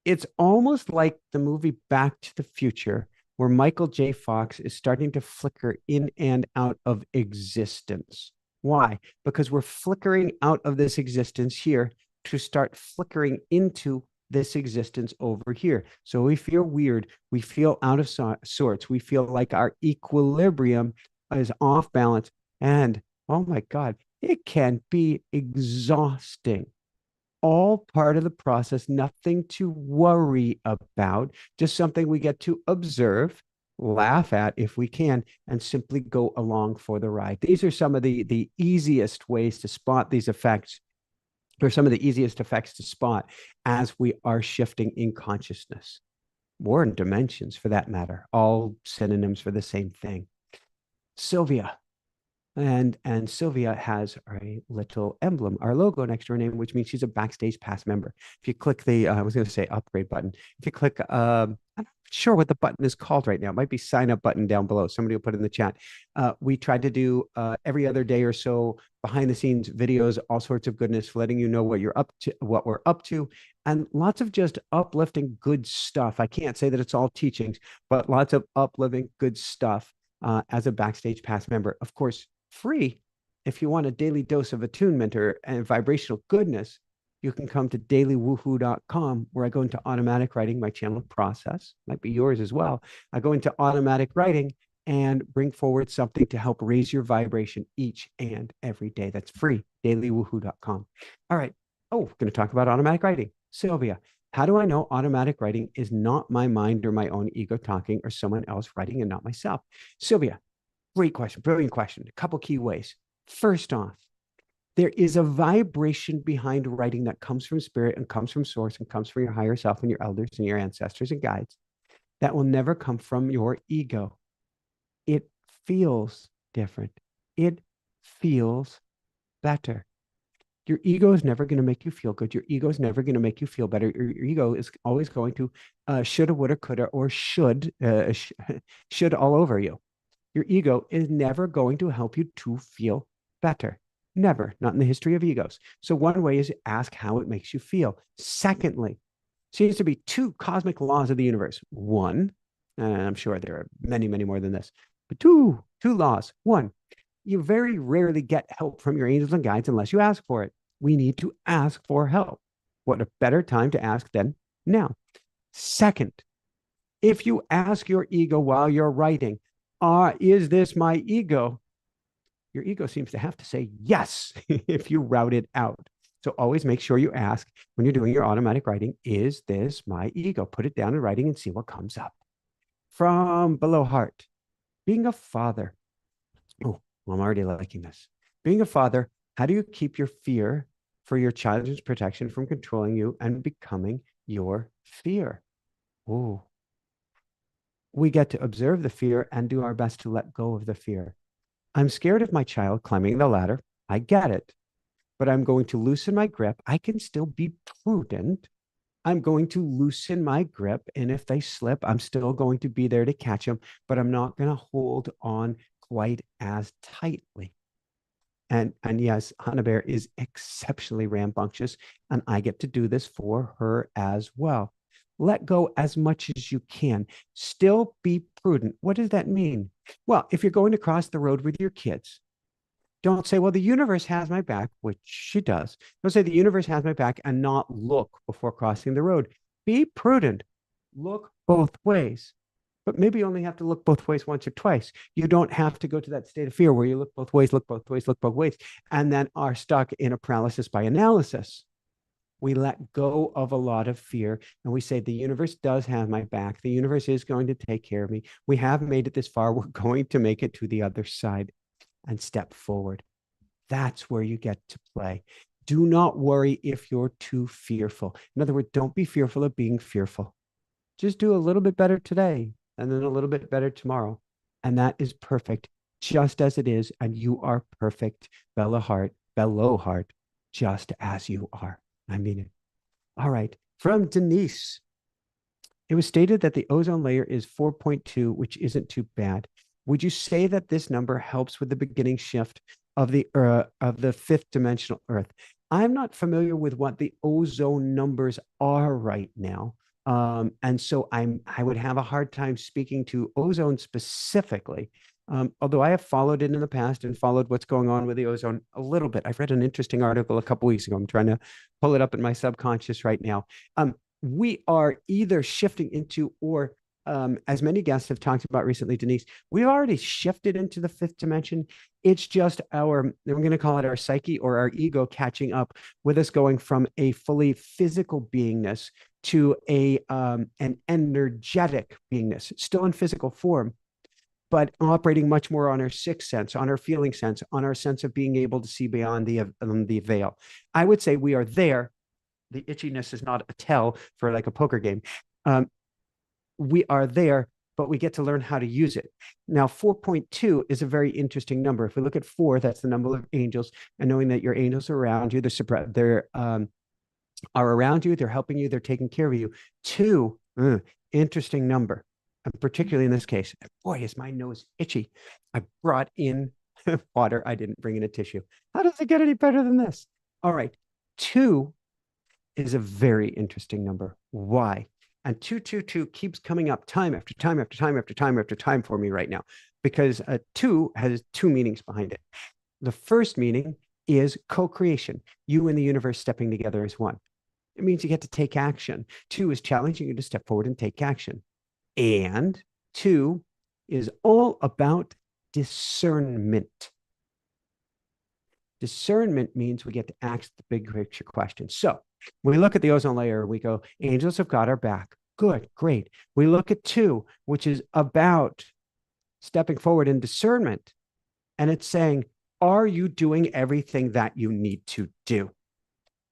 It's almost like the movie Back to the Future, where Michael J. Fox is starting to flicker in and out of existence. Why? Because we're flickering out of this existence here to start flickering into this existence over here. So we feel weird. We feel out of sorts. We feel like our equilibrium is off balance. And oh my God, It can be exhausting. All part of the process, nothing to worry about, just something we get to observe, laugh at if we can, and simply go along for the ride. These are some of the easiest ways to spot these effects, or some of the easiest effects to spot as we are shifting in consciousness, or in dimensions for that matter, all synonyms for the same thing. Sylvia, and Sylvia has a little emblem, our logo next to her name, which means she's a Backstage Pass member. If you click the, I was going to say upgrade button. If you click, I'm not sure what the button is called right now. It might be sign up button down below. Somebody will put it in the chat. We tried to do every other day or so behind the scenes videos, all sorts of goodness, letting you know what you're up to, what we're up to, and lots of just uplifting good stuff. I can't say that it's all teachings, but lots of uplifting good stuff as a Backstage Pass member. Of course, free. If you want a daily dose of attunement or and vibrational goodness, you can come to dailywoohoo.com, where I go into automatic writing, my channel process, might be yours as well. I go into automatic writing and bring forward something to help raise your vibration each and every day. That's free, dailywoohoo.com. All right. Oh, we're going to talk about automatic writing. Sylvia, how do I know automatic writing is not my mind or my own ego talking, or someone else writing and not myself? Sylvia, great question, brilliant question. A couple key ways. First off, there is a vibration behind writing that comes from spirit and comes from source and comes from your higher self and your elders and your ancestors and guides that will never come from your ego. It feels different. It feels better. Your ego is never going to make you feel good. Your ego is never going to make you feel better. Your ego is always going to shoulda, woulda, coulda, or should all over you. Your ego is never going to help you to feel better. Never, not in the history of egos. So one way is ask how it makes you feel. Secondly, seems to be two cosmic laws of the universe. One, and I'm sure there are many, many more than this, but two laws. One, you very rarely get help from your angels and guides unless you ask for it. We need to ask for help. What a better time to ask than now. Second, if you ask your ego while you're writing, is this my ego? Your ego seems to have to say yes if you route it out. So always make sure you ask when you're doing your automatic writing, is this my ego? Put it down in writing and see what comes up. From below heart, being a father. Oh, I'm already liking this. Being a father, how do you keep your fear for your child's protection from controlling you and becoming your fear? Oh, we get to observe the fear and do our best to let go of the fear. I'm scared of my child climbing the ladder. I get it, but I'm going to loosen my grip. I can still be prudent. I'm going to loosen my grip. And if they slip, I'm still going to be there to catch them, but I'm not going to hold on quite as tightly. And yes, Hannah Bear is exceptionally rambunctious, and I get to do this for her as well. Let go as much as you can. Still be prudent. What does that mean? Well, if you're going to cross the road with your kids, don't say, well, the universe has my back, which she does. Don't say the universe has my back and not look before crossing the road. Be prudent. Look both ways. But maybe you only have to look both ways once or twice. You don't have to go to that state of fear where you look both ways, look both ways, look both ways, and then are stuck in a paralysis by analysis. We let go of a lot of fear and we say, the universe does have my back. The universe is going to take care of me. We have made it this far. We're going to make it to the other side, and step forward. That's where you get to play. Do not worry if you're too fearful. In other words, don't be fearful of being fearful. Just do a little bit better today and then a little bit better tomorrow. And that is perfect, just as it is. And you are perfect, below heart, just as you are. I mean it. All right. From Denise, it was stated that the ozone layer is 4.2, which isn't too bad. Would you say that this number helps with the beginning shift of the fifth dimensional Earth? I'm not familiar with what the ozone numbers are right now. And so I would have a hard time speaking to ozone specifically. Although I have followed it in the past and followed what's going on with the ozone a little bit. I've read an interesting article a couple weeks ago. I'm trying to pull it up in my subconscious right now. We are either shifting into or as many guests have talked about recently, Denise, we've already shifted into the fifth dimension. It's just we're going to call it our psyche or our ego catching up with us, going from a fully physical beingness to an energetic beingness, still in physical form, but operating much more on our sixth sense, on our feeling sense, on our sense of being able to see beyond the veil. I would say we are there. The itchiness is not a tell for like a poker game. We are there, but we get to learn how to use it. Now, 4.2 is a very interesting number. If we look at 4, that's the number of angels, and knowing that your angels are around you, they're are around you, they're helping you, they're taking care of you. 2, interesting number, and particularly in this case. Boy, is my nose itchy. I brought in water. I didn't bring in a tissue. How does it get any better than this? All right. 2 is a very interesting number. Why? And 222 keeps coming up time after time after time after time after time for me right now, because 2 has 2 meanings behind it. The first meaning is co-creation, you and the universe stepping together as one. It means you get to take action. 2 is challenging you to step forward and take action. And 2 is all about discernment. Discernment means we get to ask the big picture questions. So we look at the ozone layer, we go, angels have got our back. Good, great. We look at 2, which is about stepping forward in discernment. And it's saying, are you doing everything that you need to do?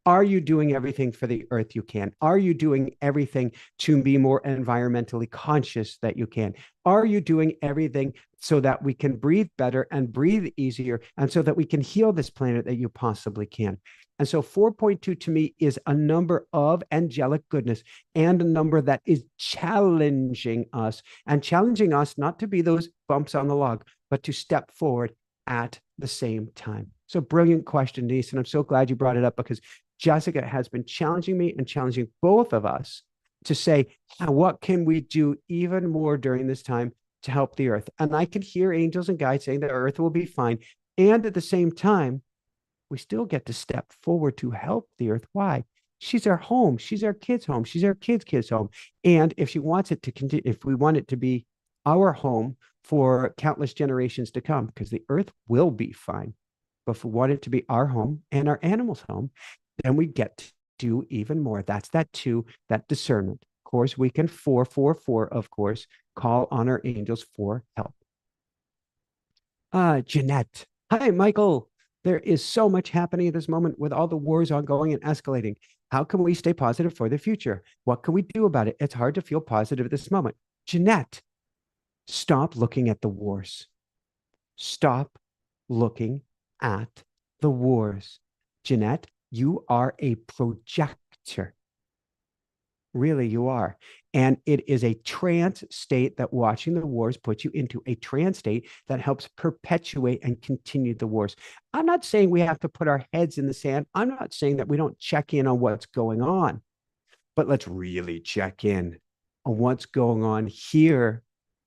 Are you doing everything for the earth you can? Are you doing everything to be more environmentally conscious that you can? Are you doing everything so that we can breathe better and breathe easier, and so that we can heal this planet that you possibly can? And so 4.2 to me is a number of angelic goodness, and a number that is challenging us, and challenging us not to be those bumps on the log, but to step forward at the same time. So brilliant question, Denise. And I'm so glad you brought it up, because Jessica has been challenging me and challenging both of us to say, what can we do even more during this time to help the earth? And I can hear angels and guides saying the earth will be fine. And at the same time, we still get to step forward to help the earth. Why? She's our home. She's our kids' home. She's our kids' home. And if she wants it to continue, if we want it to be our home for countless generations to come, because the earth will be fine, but if we want it to be our home and our animals' home, then we get to do even more. That's that 2, that discernment. Of course, we can 444, of course, call on our angels for help. Jeanette. Hi, Michael. There is so much happening at this moment with all the wars ongoing and escalating. How can we stay positive for the future? What can we do about it? It's hard to feel positive at this moment. Jeanette, stop looking at the wars. Stop looking at the wars. Jeanette, you are a projector. Really, you are. And it is a trance state that watching the wars puts you into a trance state that helps perpetuate and continue the wars. I'm not saying we have to put our heads in the sand. I'm not saying that we don't check in on what's going on, but let's really check in on what's going on here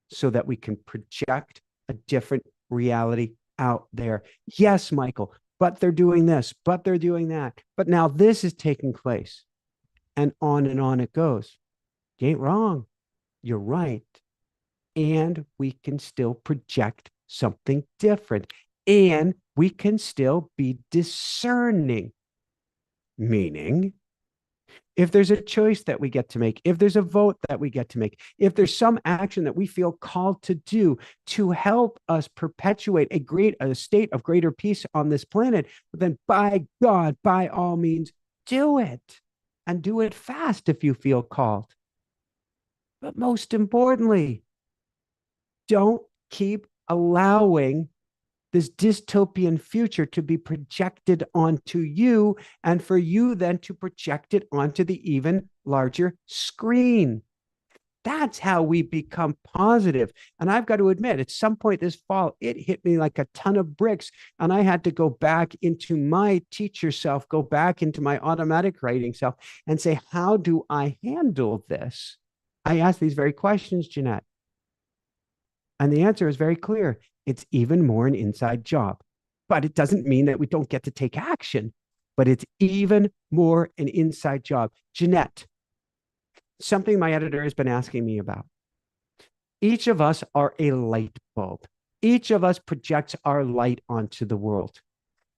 so that we can project a different reality out there. Yes, Michael, but they're doing this, but they're doing that. But now this is taking place. And on it goes. You ain't wrong. You're right. And we can still project something different. And we can still be discerning. Meaning, if there's a choice that we get to make, if there's a vote that we get to make, if there's some action that we feel called to do to help us perpetuate a state of greater peace on this planet, then by God, by all means, do it. And do it fast if you feel called. But most importantly, don't keep allowing this dystopian future to be projected onto you, and for you then to project it onto the even larger screen. That's how we become positive. And I've got to admit, at some point this fall, it hit me like a ton of bricks. And I had to go back into my teacher self, go back into my automatic writing self and say, how do I handle this? I asked these very questions, Jeanette. And the answer is very clear. It's even more an inside job. But it doesn't mean that we don't get to take action, but it's even more an inside job. Jeanette, something my editor has been asking me about. Each of us are a light bulb. Each of us projects our light onto the world.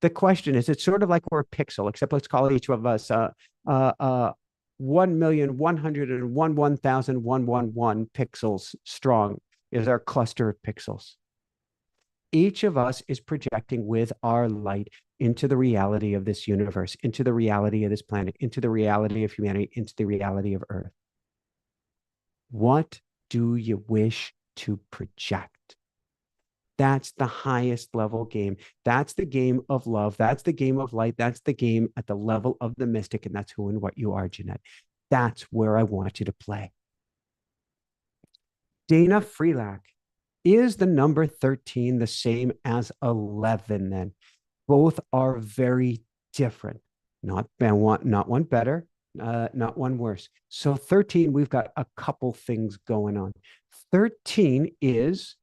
The question is, it's sort of like we're a pixel, except let's call each of us 1,101,111 pixels strong is our cluster of pixels. Each of us is projecting with our light into the reality of this universe, into the reality of this planet, into the reality of humanity, into the reality of Earth. What do you wish to project? That's the highest level game. That's the game of love. That's the game of light. That's the game at the level of the mystic. And that's who and what you are, Jeanette. That's where I want you to play. Dana Freelack, is the number 13 the same as 11 then? Both are very different. Not one better, not one worse. So 13, we've got a couple things going on. 13 is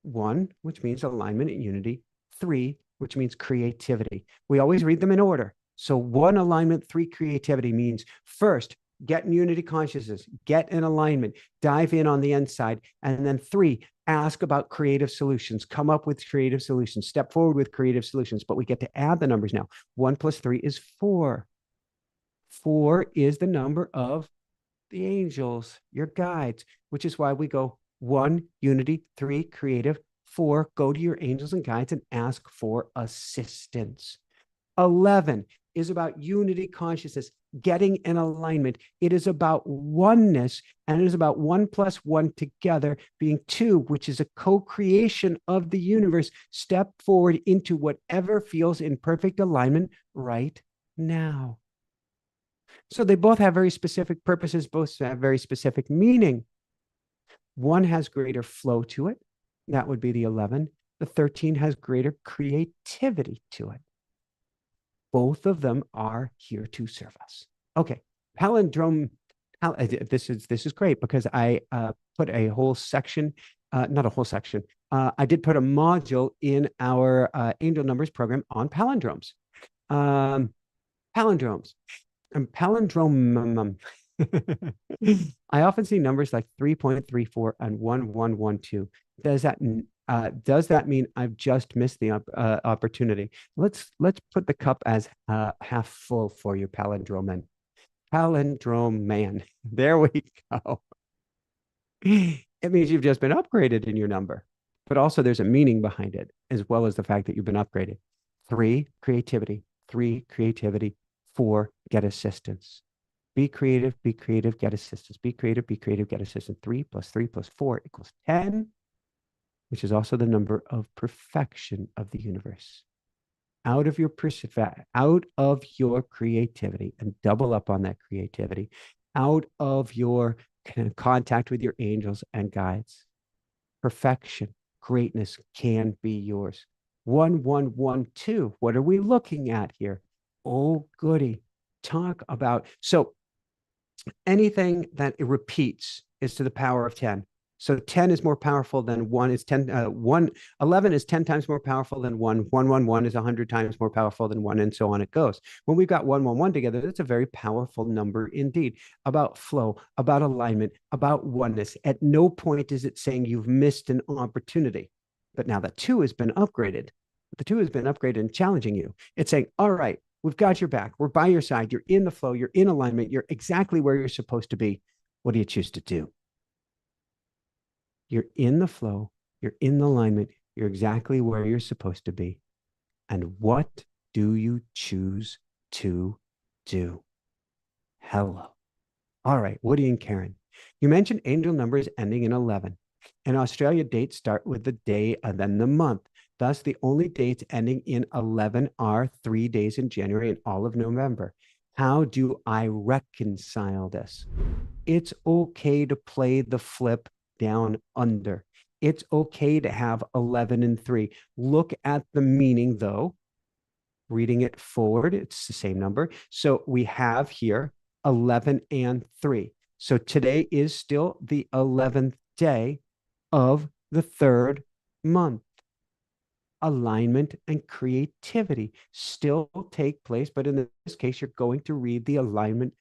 1, which means alignment and unity. 3, which means creativity. We always read them in order. So 1, alignment, 3, creativity means first, get in unity consciousness, get in alignment, dive in on the inside. And then 3, ask about creative solutions, come up with creative solutions, step forward with creative solutions. But we get to add the numbers now. 1 plus 3 is 4. 4 is the number of the angels, your guides, which is why we go 1, unity, 3, creative, 4, go to your angels and guides and ask for assistance. 11 is about unity consciousness, getting in alignment. It is about oneness, and it is about 1 plus 1 together being 2, which is a co-creation of the universe. Step forward into whatever feels in perfect alignment right now. So they both have very specific purposes, both have very specific meaning. 1 has greater flow to it. That would be the 11. The 13 has greater creativity to it. Both of them are here to serve us. Okay, palindrome. This is great because I put a whole section, not a whole section. I did put a module in our Angel Numbers program on palindromes. Palindromes. And palindrome. I often see numbers like 3.34 and 1112. Does that mean I've just missed the opportunity? Let's put the cup as half full for you, palindrome man. Palindrome man. There we go. It means you've just been upgraded in your number, but also there's a meaning behind it, as well as the fact that you've been upgraded. 3, creativity. 3, creativity. 4, get assistance. Be creative, get assistance. Be creative, get assistance. 3 plus 3 plus 4 equals 10, which is also the number of perfection of the universe. Out of your creativity, and double up on that creativity, out of your contact with your angels and guides, perfection, greatness can be yours. 1112. What are we looking at here? Oh, goody. Talk about, so anything that it repeats is to the power of 10. So 10 is more powerful than 1 is 10. 11 is 10 times more powerful than 1. 111 is 100 times more powerful than 1, and so on it goes. When we've got 111 together, that's a very powerful number indeed. About flow, about alignment, about oneness. At no point is it saying you've missed an opportunity. But now that 2 has been upgraded, the 2 has been upgraded and challenging you. It's saying, all right, we've got your back. We're by your side. You're in the flow. You're in alignment. You're exactly where you're supposed to be. What do you choose to do? You're in the flow. You're in the alignment. You're exactly where you're supposed to be. And what do you choose to do? Hello. All right, Woody and Karen. You mentioned angel numbers ending in 11. In Australia, dates start with the day and then the month. Thus, the only dates ending in 11 are 3 days in January and all of November. How do I reconcile this? It's okay to play the flip down under. It's okay to have 11 and 3. Look at the meaning, though. Reading it forward, it's the same number. So we have here 11 and 3. So today is still the 11th day of the 3rd month. Alignment and creativity still take place, but in this case, you're going to read the alignment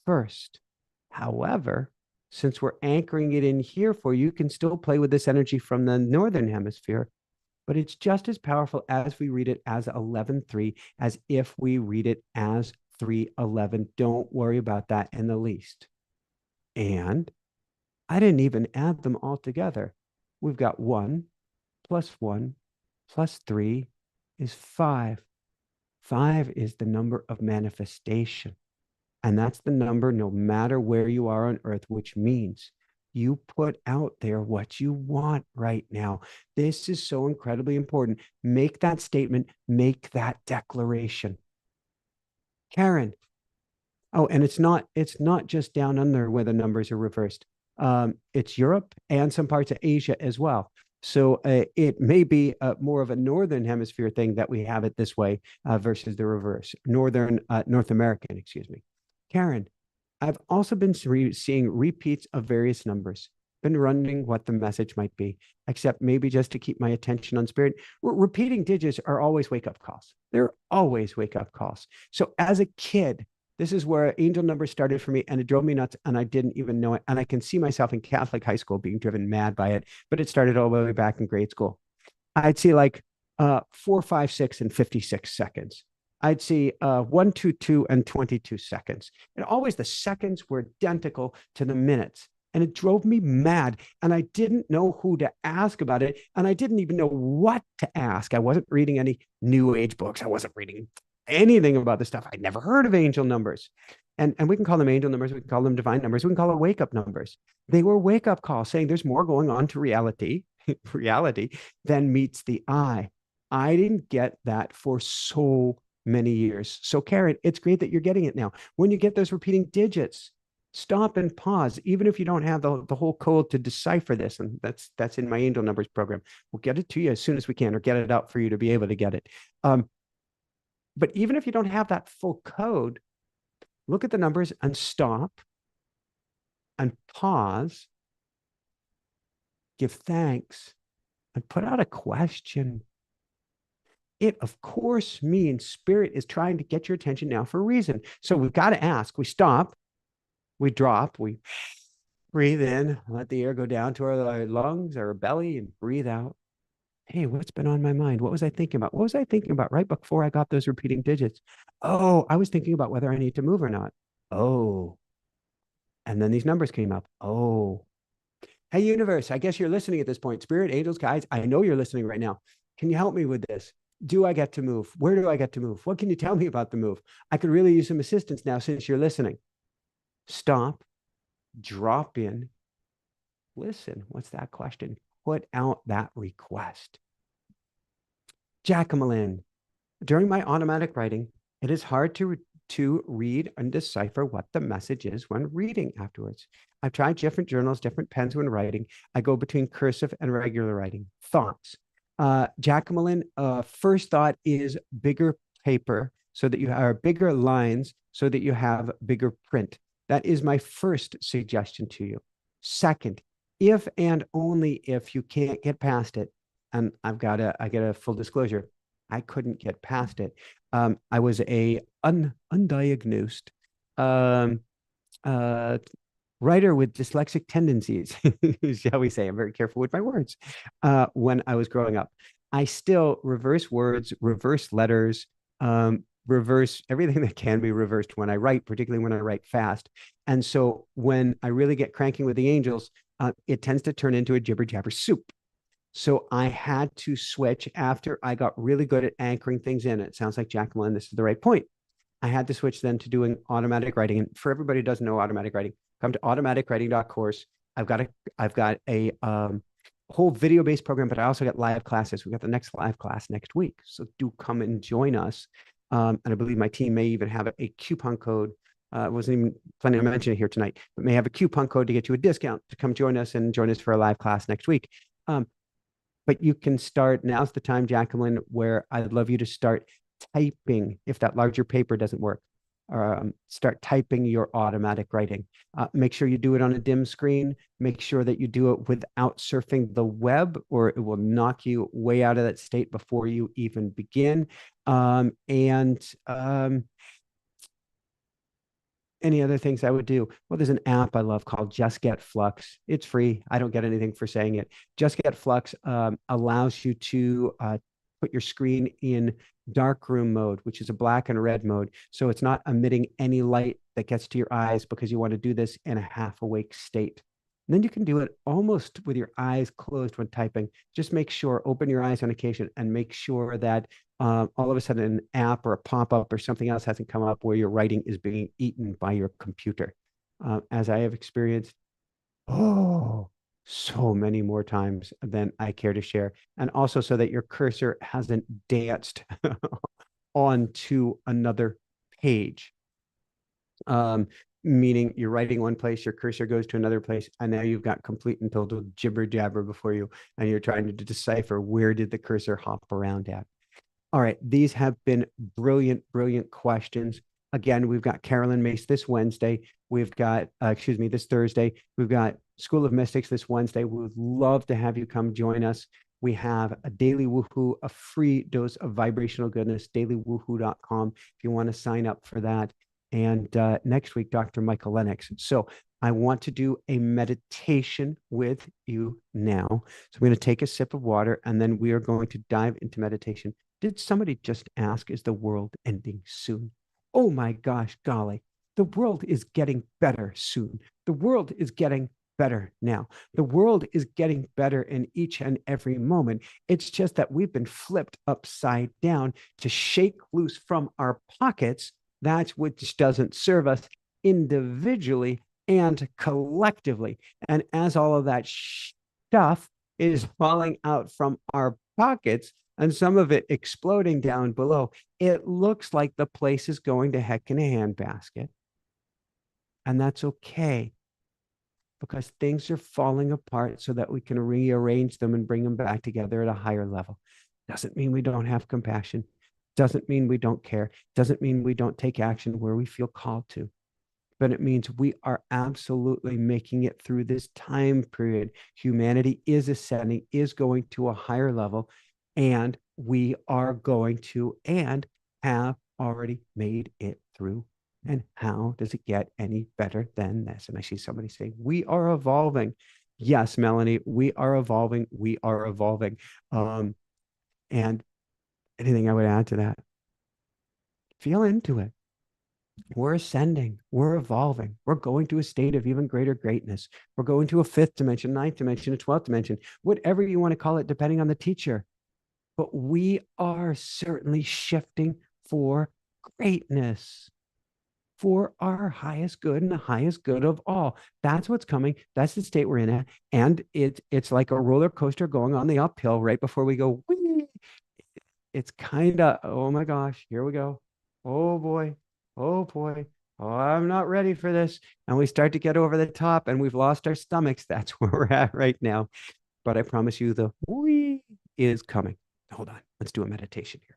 first. However, Since we're anchoring it in here for you, you can still play with this energy from the northern hemisphere, but it's just as powerful as we read it as 11:3 as if we read it as 3:11. Don't worry about that in the least. And I didn't even add them all together. We've got 1 plus 1 plus 3 is 5. 5 is the number of manifestation. And that's the number no matter where you are on earth, which means you put out there what you want right now. This is so incredibly important. Make that statement, make that declaration. Karen. Oh, and it's not just down under where the numbers are reversed. It's Europe and some parts of Asia as well. So it may be more of a northern hemisphere thing that we have it this way versus the reverse. North American, excuse me. Karen, I've also been seeing repeats of various numbers. Been wondering what the message might be, except maybe just to keep my attention on spirit. Repeating digits are always wake up calls. They're always wake up calls. So as a kid, this is where angel numbers started for me, and it drove me nuts, and I didn't even know it. And I can see myself in Catholic high school being driven mad by it, but it started all the way back in grade school. I'd see like 4, 5, 6, and 56 seconds. I'd see 1, 2, 2, and 22 seconds. And always the seconds were identical to the minutes. And it drove me mad. And I didn't know who to ask about it. And I didn't even know what to ask. I wasn't reading any new age books. I wasn't reading anything about this stuff. I'd never heard of angel numbers. And we can call them angel numbers. We can call them divine numbers. We can call them wake up numbers. They were wake up calls saying there's more going on to reality than meets the eye. I didn't get that for so many years. So Karen, it's great that you're getting it now. When you get those repeating digits, stop and pause, even if you don't have the whole code to decipher this. And that's in my angel numbers program. We'll get it to you as soon as we can, or get it out for you to be able to get it. But even if you don't have that full code, look at the numbers and stop and pause, give thanks, and put out a question. It, of course, means spirit is trying to get your attention now for a reason. So we've got to ask. We stop, we drop, we breathe in, let the air go down to our lungs, our belly, and breathe out. Hey, what's been on my mind? What was I thinking about? What was I thinking about right before I got those repeating digits? Oh, I was thinking about whether I need to move or not. Oh, and then these numbers came up. Oh, hey, universe, I guess you're listening at this point. Spirit, angels, guides, I know you're listening right now. Can you help me with this? Do I get to move? Where do I get to move? What can you tell me about the move? I could really use some assistance now since you're listening. Stop, drop in, listen. What's that question? Put out that request. Jacqueline, during my automatic writing, it is hard to read and decipher what the message is when reading afterwards. I've tried different journals, different pens when writing. I go between cursive and regular writing. Thoughts? Jacqueline, first thought is bigger paper so that you have bigger lines so that you have bigger print. That is my first suggestion to you. Second, if and only if you can't get past it, and I get a full disclosure, I couldn't get past it. I was a undiagnosed writer with dyslexic tendencies, shall we say. I'm very careful with my words. When I was growing up, I still reverse words, reverse letters, reverse everything that can be reversed when I write, particularly when I write fast. And so when I really get cranking with the angels, it tends to turn into a jibber jabber soup. So I had to switch after I got really good at anchoring things in. It sounds like Jacqueline, this is the right point. I had to switch then to doing automatic writing. And for everybody who doesn't know automatic writing, come to automaticwriting.course. I've got a whole video-based program, but I also got live classes. We got the next live class next week. So do come and join us. And I believe my team may even have a coupon code. I wasn't even planning to mention it here tonight, but may have a coupon code to get you a discount to come join us for a live class next week. But you can start, now's the time, Jacqueline, where I'd love you to start typing if that larger paper doesn't work. Start typing your automatic writing. Make sure you do it on a dim screen. Make sure that you do it without surfing the web, or it will knock you way out of that state before you even begin. Any other things I would do? Well, there's an app I love called Just Get Flux. It's free. I don't get anything for saying it. Just Get Flux allows you to put your screen in dark room mode, which is a black and red mode. So it's not emitting any light that gets to your eyes because you want to do this in a half awake state. And then you can do it almost with your eyes closed when typing. Just make sure, open your eyes on occasion and make sure that all of a sudden an app or a pop-up or something else hasn't come up where your writing is being eaten by your computer. As I have experienced, oh, so many more times than I care to share. And also so that your cursor hasn't danced onto another page. Meaning you're writing one place, your cursor goes to another place, and now you've got complete and total jibber jabber before you, and you're trying to decipher where did the cursor hop around at. All right, these have been brilliant, brilliant questions. Again, we've got Carolyn Mace this Wednesday. We've got, this Thursday. We've got School of Mystics this Wednesday. We would love to have you come join us. We have a daily woohoo, a free dose of vibrational goodness, dailywoohoo.com if you want to sign up for that. And next week, Dr. Michael Lennox. So I want to do a meditation with you now. So I'm going to take a sip of water and then we are going to dive into meditation. Did somebody just ask, is the world ending soon? Oh my gosh, golly. The world is getting better soon. The world is getting better now. The world is getting better in each and every moment. It's just that we've been flipped upside down to shake loose from our pockets that which doesn't serve us individually and collectively. And as all of that stuff is falling out from our pockets and some of it exploding down below, it looks like the place is going to heck in a handbasket. And that's okay because things are falling apart so that we can rearrange them and bring them back together at a higher level. Doesn't mean we don't have compassion. Doesn't mean we don't care. Doesn't mean we don't take action where we feel called to. But it means we are absolutely making it through this time period. Humanity is ascending, is going to a higher level, and we are going to and have already made it through. And how does it get any better than this? And I see somebody saying, we are evolving. Yes, Melanie, we are evolving. We are evolving. And anything I would add to that? Feel into it. We're ascending. We're evolving. We're going to a state of even greater greatness. We're going to a fifth dimension, ninth dimension, a 12th dimension, whatever you want to call it, depending on the teacher. But we are certainly shifting for greatness, for our highest good and the highest good of all. That's what's coming. That's the state we're in at. And it's like a roller coaster going on the uphill right before we go, whee! It's kind of, oh my gosh, here we go. Oh boy. Oh boy. Oh, I'm not ready for this. And we start to get over the top and we've lost our stomachs. That's where we're at right now. But I promise you the whee is coming. Hold on. Let's do a meditation here.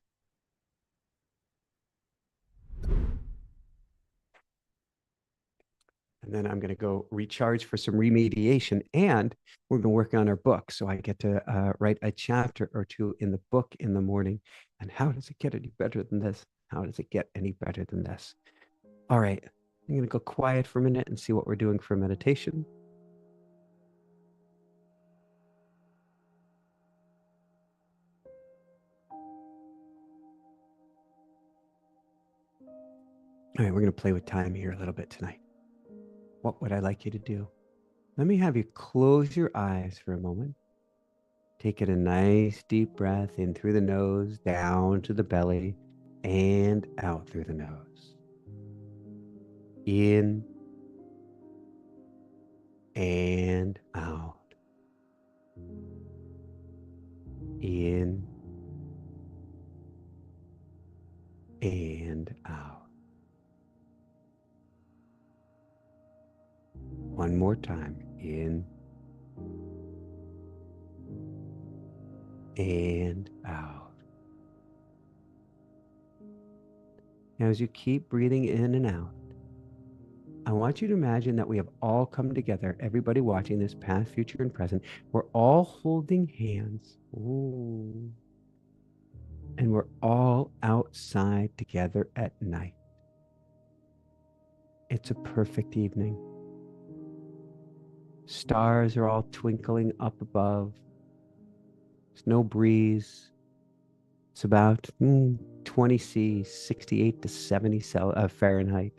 And then I'm going to go recharge for some remediation. And we've been working on our book. So I get to write a chapter or two in the book in the morning. And how does it get any better than this? How does it get any better than this? All right. I'm going to go quiet for a minute and see what we're doing for meditation. All right, we're going to play with time here a little bit tonight. What would I like you to do? Let me have you close your eyes for a moment. Take in a nice deep breath in through the nose, down to the belly, and out through the nose. In and out. In and out. One more time. In and out. Now, as you keep breathing in and out, I want you to imagine that we have all come together, everybody watching this, past, future, and present. We're all holding hands. Ooh. And we're all outside together at night. It's a perfect evening. Stars are all twinkling up above. There's no breeze. It's about 20 C, 68 to 70 Fahrenheit.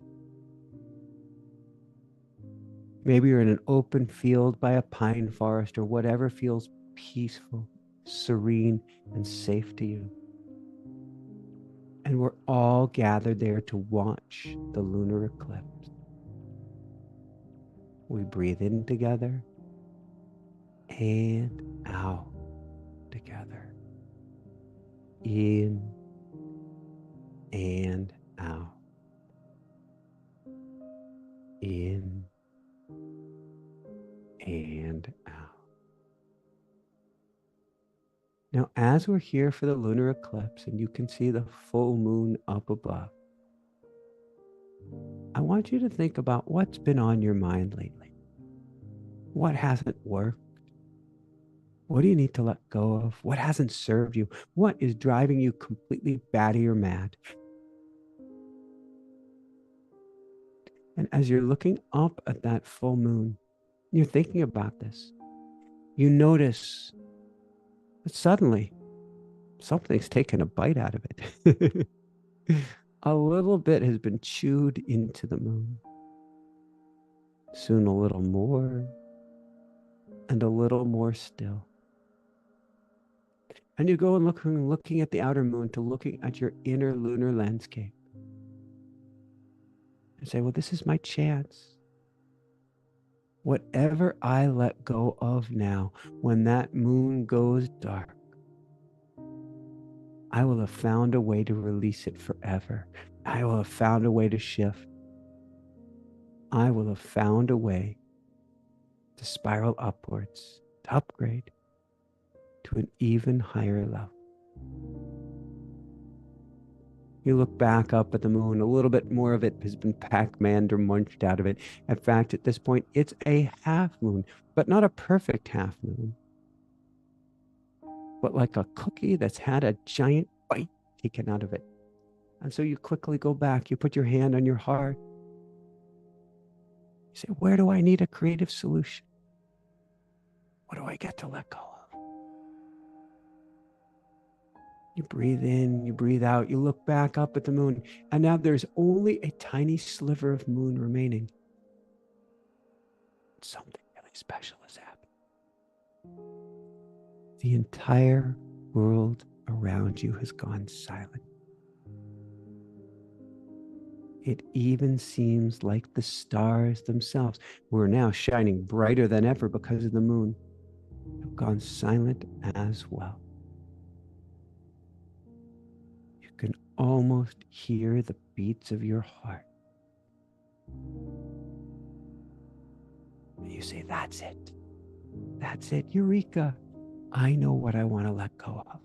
Maybe you're in an open field by a pine forest or whatever feels peaceful, serene, and safe to you. And we're all gathered there to watch the lunar eclipse. We breathe in together and out together. In and out. In and out. Now, as we're here for the lunar eclipse and you can see the full moon up above, I want you to think about what's been on your mind lately. What hasn't worked? What do you need to let go of? What hasn't served you? What is driving you completely batty or mad? And as you're looking up at that full moon, you're thinking about this. You notice that suddenly something's taken a bite out of it. A little bit has been chewed into the moon. Soon a little more, and a little more still. And you go and looking at the outer moon to looking at your inner lunar landscape. And say, well, this is my chance. Whatever I let go of now, when that moon goes dark, I will have found a way to release it forever. I will have found a way to shift. I will have found a way to spiral upwards, to upgrade to an even higher level. You look back up at the moon, a little bit more of it has been Pac-Man'd or munched out of it. In fact, at this point, it's a half moon, but not a perfect half moon, but like a cookie that's had a giant bite taken out of it. And so you quickly go back, you put your hand on your heart. You say, where do I need a creative solution? What do I get to let go of? You breathe in, you breathe out, you look back up at the moon, and now there's only a tiny sliver of moon remaining. Something really special has happened. The entire world around you has gone silent. It even seems like the stars themselves, who are now shining brighter than ever because of the moon, have gone silent as well. You can almost hear the beats of your heart. And you say, that's it. That's it. Eureka. I know what I want to let go of.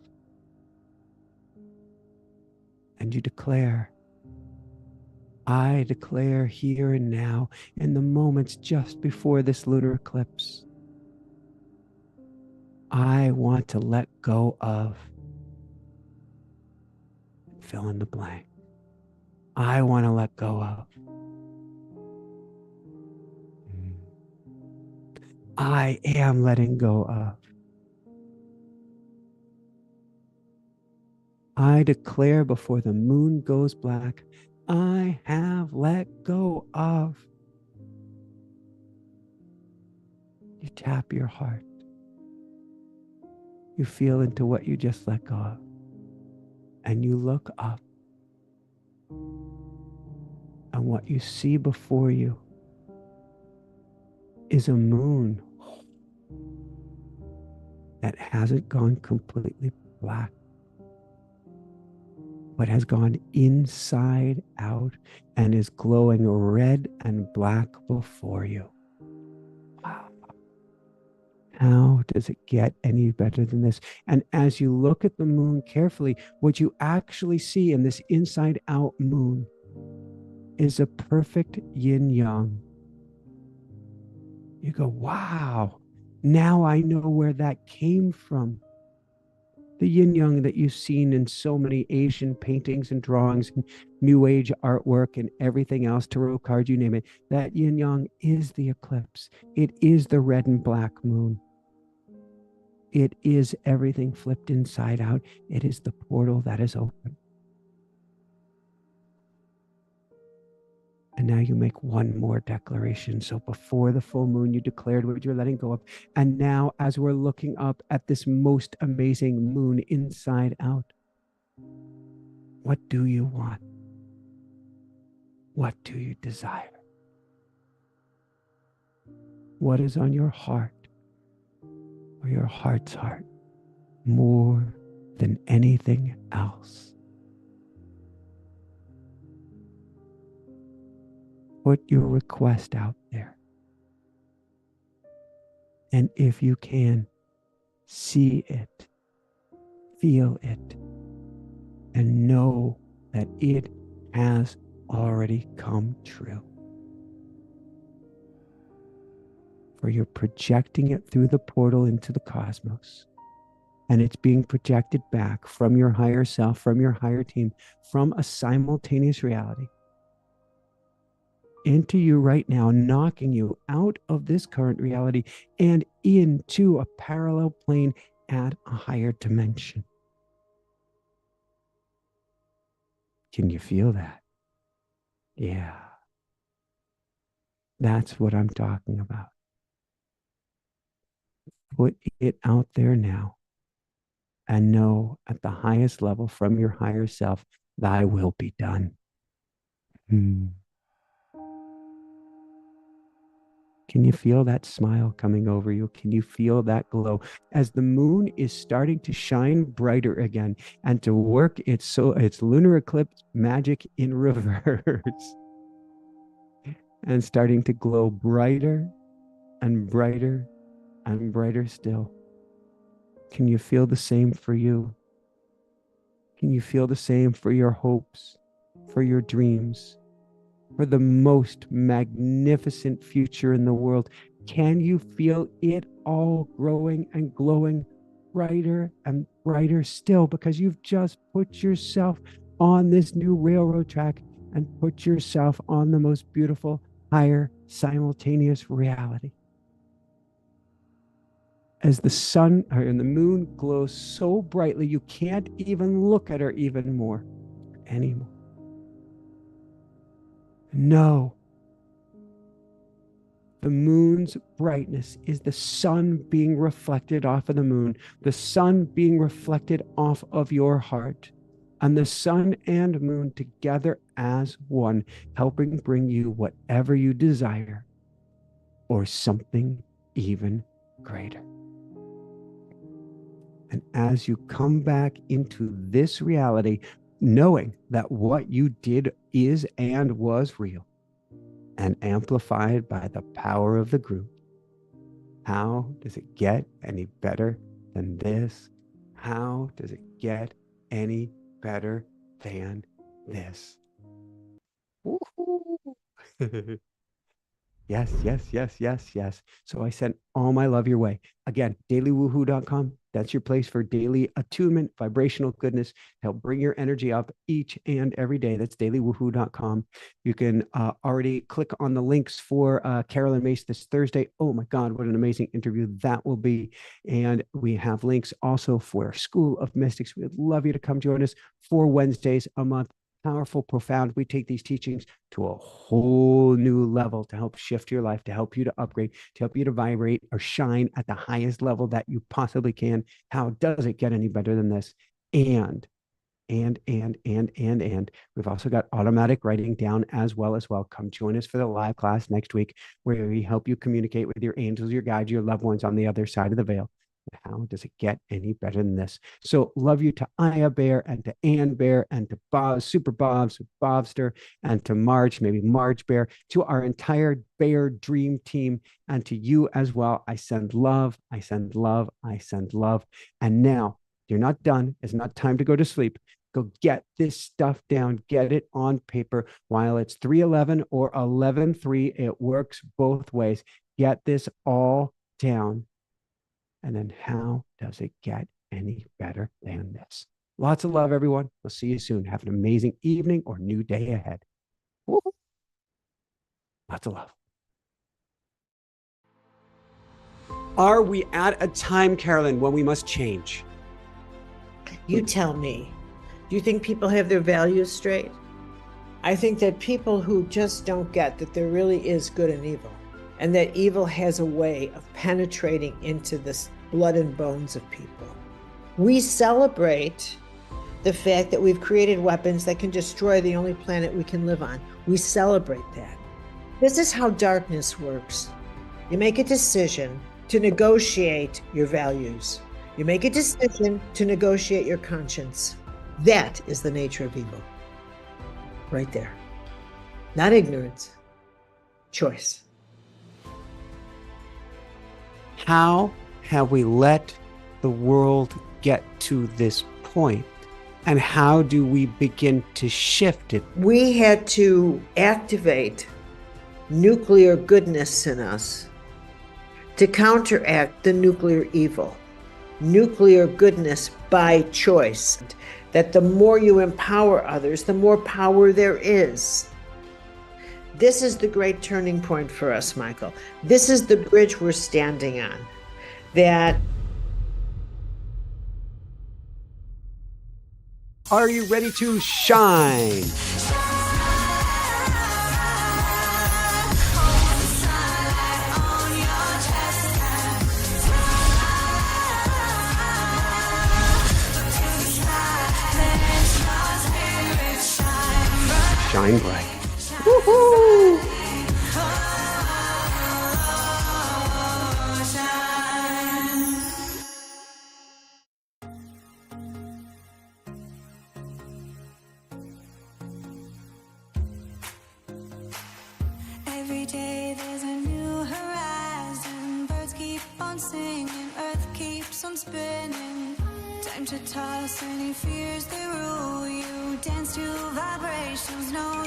And you declare, I declare here and now, in the moments just before this lunar eclipse, I want to let go of, fill in the blank. I want to let go of. I am letting go of. I declare before the moon goes black, I have let go of. You tap your heart. You feel into what you just let go of. And you look up. And what you see before you is a moon that hasn't gone completely black, but has gone inside out and is glowing red and black before you. Wow. How does it get any better than this? And as you look at the moon carefully, what you actually see in this inside out moon is a perfect yin yang. You go, wow, now I know where that came from. the yin yang that you've seen in so many Asian paintings and drawings and New Age artwork and everything else, tarot cards, you name it. That yin yang is the eclipse. It is the red and black moon. It is everything flipped inside out. It is the portal that is open. And now you make one more declaration. So before the full moon, you declared what you're letting go of. And now, as we're looking up at this most amazing moon inside out, what do you want? What do you desire? What is on your heart or your heart's heart more than anything else? Put your request out there. And if you can, see it, feel it, and know that it has already come true. For you're projecting it through the portal into the cosmos. And it's being projected back from your higher self, from your higher team, from a simultaneous reality into you right now, knocking you out of this current reality and into a parallel plane at a higher dimension. Can you feel that? Yeah. That's what I'm talking about. Put it out there now and know at the highest level from your higher self, thy will be done. Can you feel that smile coming over you? Can you feel that glow as the moon is starting to shine brighter again and to work its lunar eclipse magic in reverse and starting to glow brighter and brighter and brighter still? Can you feel the same for you? Can you feel the same for your hopes, for your dreams, for the most magnificent future in the world? Can you feel it all growing and glowing brighter and brighter still, because you've just put yourself on this new railroad track and put yourself on the most beautiful, higher, simultaneous reality? As the sun and the moon glows so brightly, you can't even look at her even more anymore. No. The moon's brightness is the sun being reflected off of the moon, the sun being reflected off of your heart, and the sun and moon together as one, helping bring you whatever you desire or something even greater. And as you come back into this reality, knowing that what you did is and was real and amplified by the power of the group, how does it get any better than this? How does it get any better than this? Yes, yes, yes, yes, yes. So I sent all my love your way. Again, dailywoohoo.com. That's your place for daily attunement, vibrational goodness, to help bring your energy up each and every day. That's dailywoohoo.com. You can already click on the links for Carolyn Mace this Thursday. Oh my God, what an amazing interview that will be. And we have links also for School of Mystics. We'd love you to come join us 4 Wednesdays a month. Powerful, profound. We take these teachings to a whole new level to help shift your life, to help you to upgrade, to help you to vibrate or shine at the highest level that you possibly can. How does it get any better than this? And we've also got automatic writing down as well. Come join us for the live class next week, where we help you communicate with your angels, your guides, your loved ones on the other side of the veil. How does it get any better than this? So love you to Aya Bear and to Ann Bear and to Bob, Super Bob's, Bobster, and to Marge, maybe Marge Bear, to our entire Bear Dream team, and to you as well. I send love, I send love, I send love. And now you're not done. It's not time to go to sleep. Go get this stuff down, get it on paper while it's 3:11 or 11:03. It works both ways. Get this all down. And then how does it get any better than this. Lots of love, everyone. We'll see you soon. Have an amazing evening or new day ahead. Woo. Lots of love. Are we at a time, Carolyn, when we must change? You tell me. Do you think people have their values straight? I think that people who just don't get that there really is good and evil, and that evil has a way of penetrating into the blood and bones of people. We celebrate the fact that we've created weapons that can destroy the only planet we can live on. We celebrate that. This is how darkness works. You make a decision to negotiate your values. You make a decision to negotiate your conscience. That is the nature of evil. Right there. Not ignorance, choice. How have we let the world get to this point? And how do we begin to shift it? We had to activate nuclear goodness in us to counteract the nuclear evil. Nuclear goodness by choice. That the more you empower others, the more power there is. This is the great turning point for us, Michael. This is the bridge we're standing on. That. Are you ready to shine? Shine bright. Woohoo! Every day there's a new horizon. Birds keep on singing, earth keeps on spinning. Time to toss any fears that rule you. Dance to vibrations, no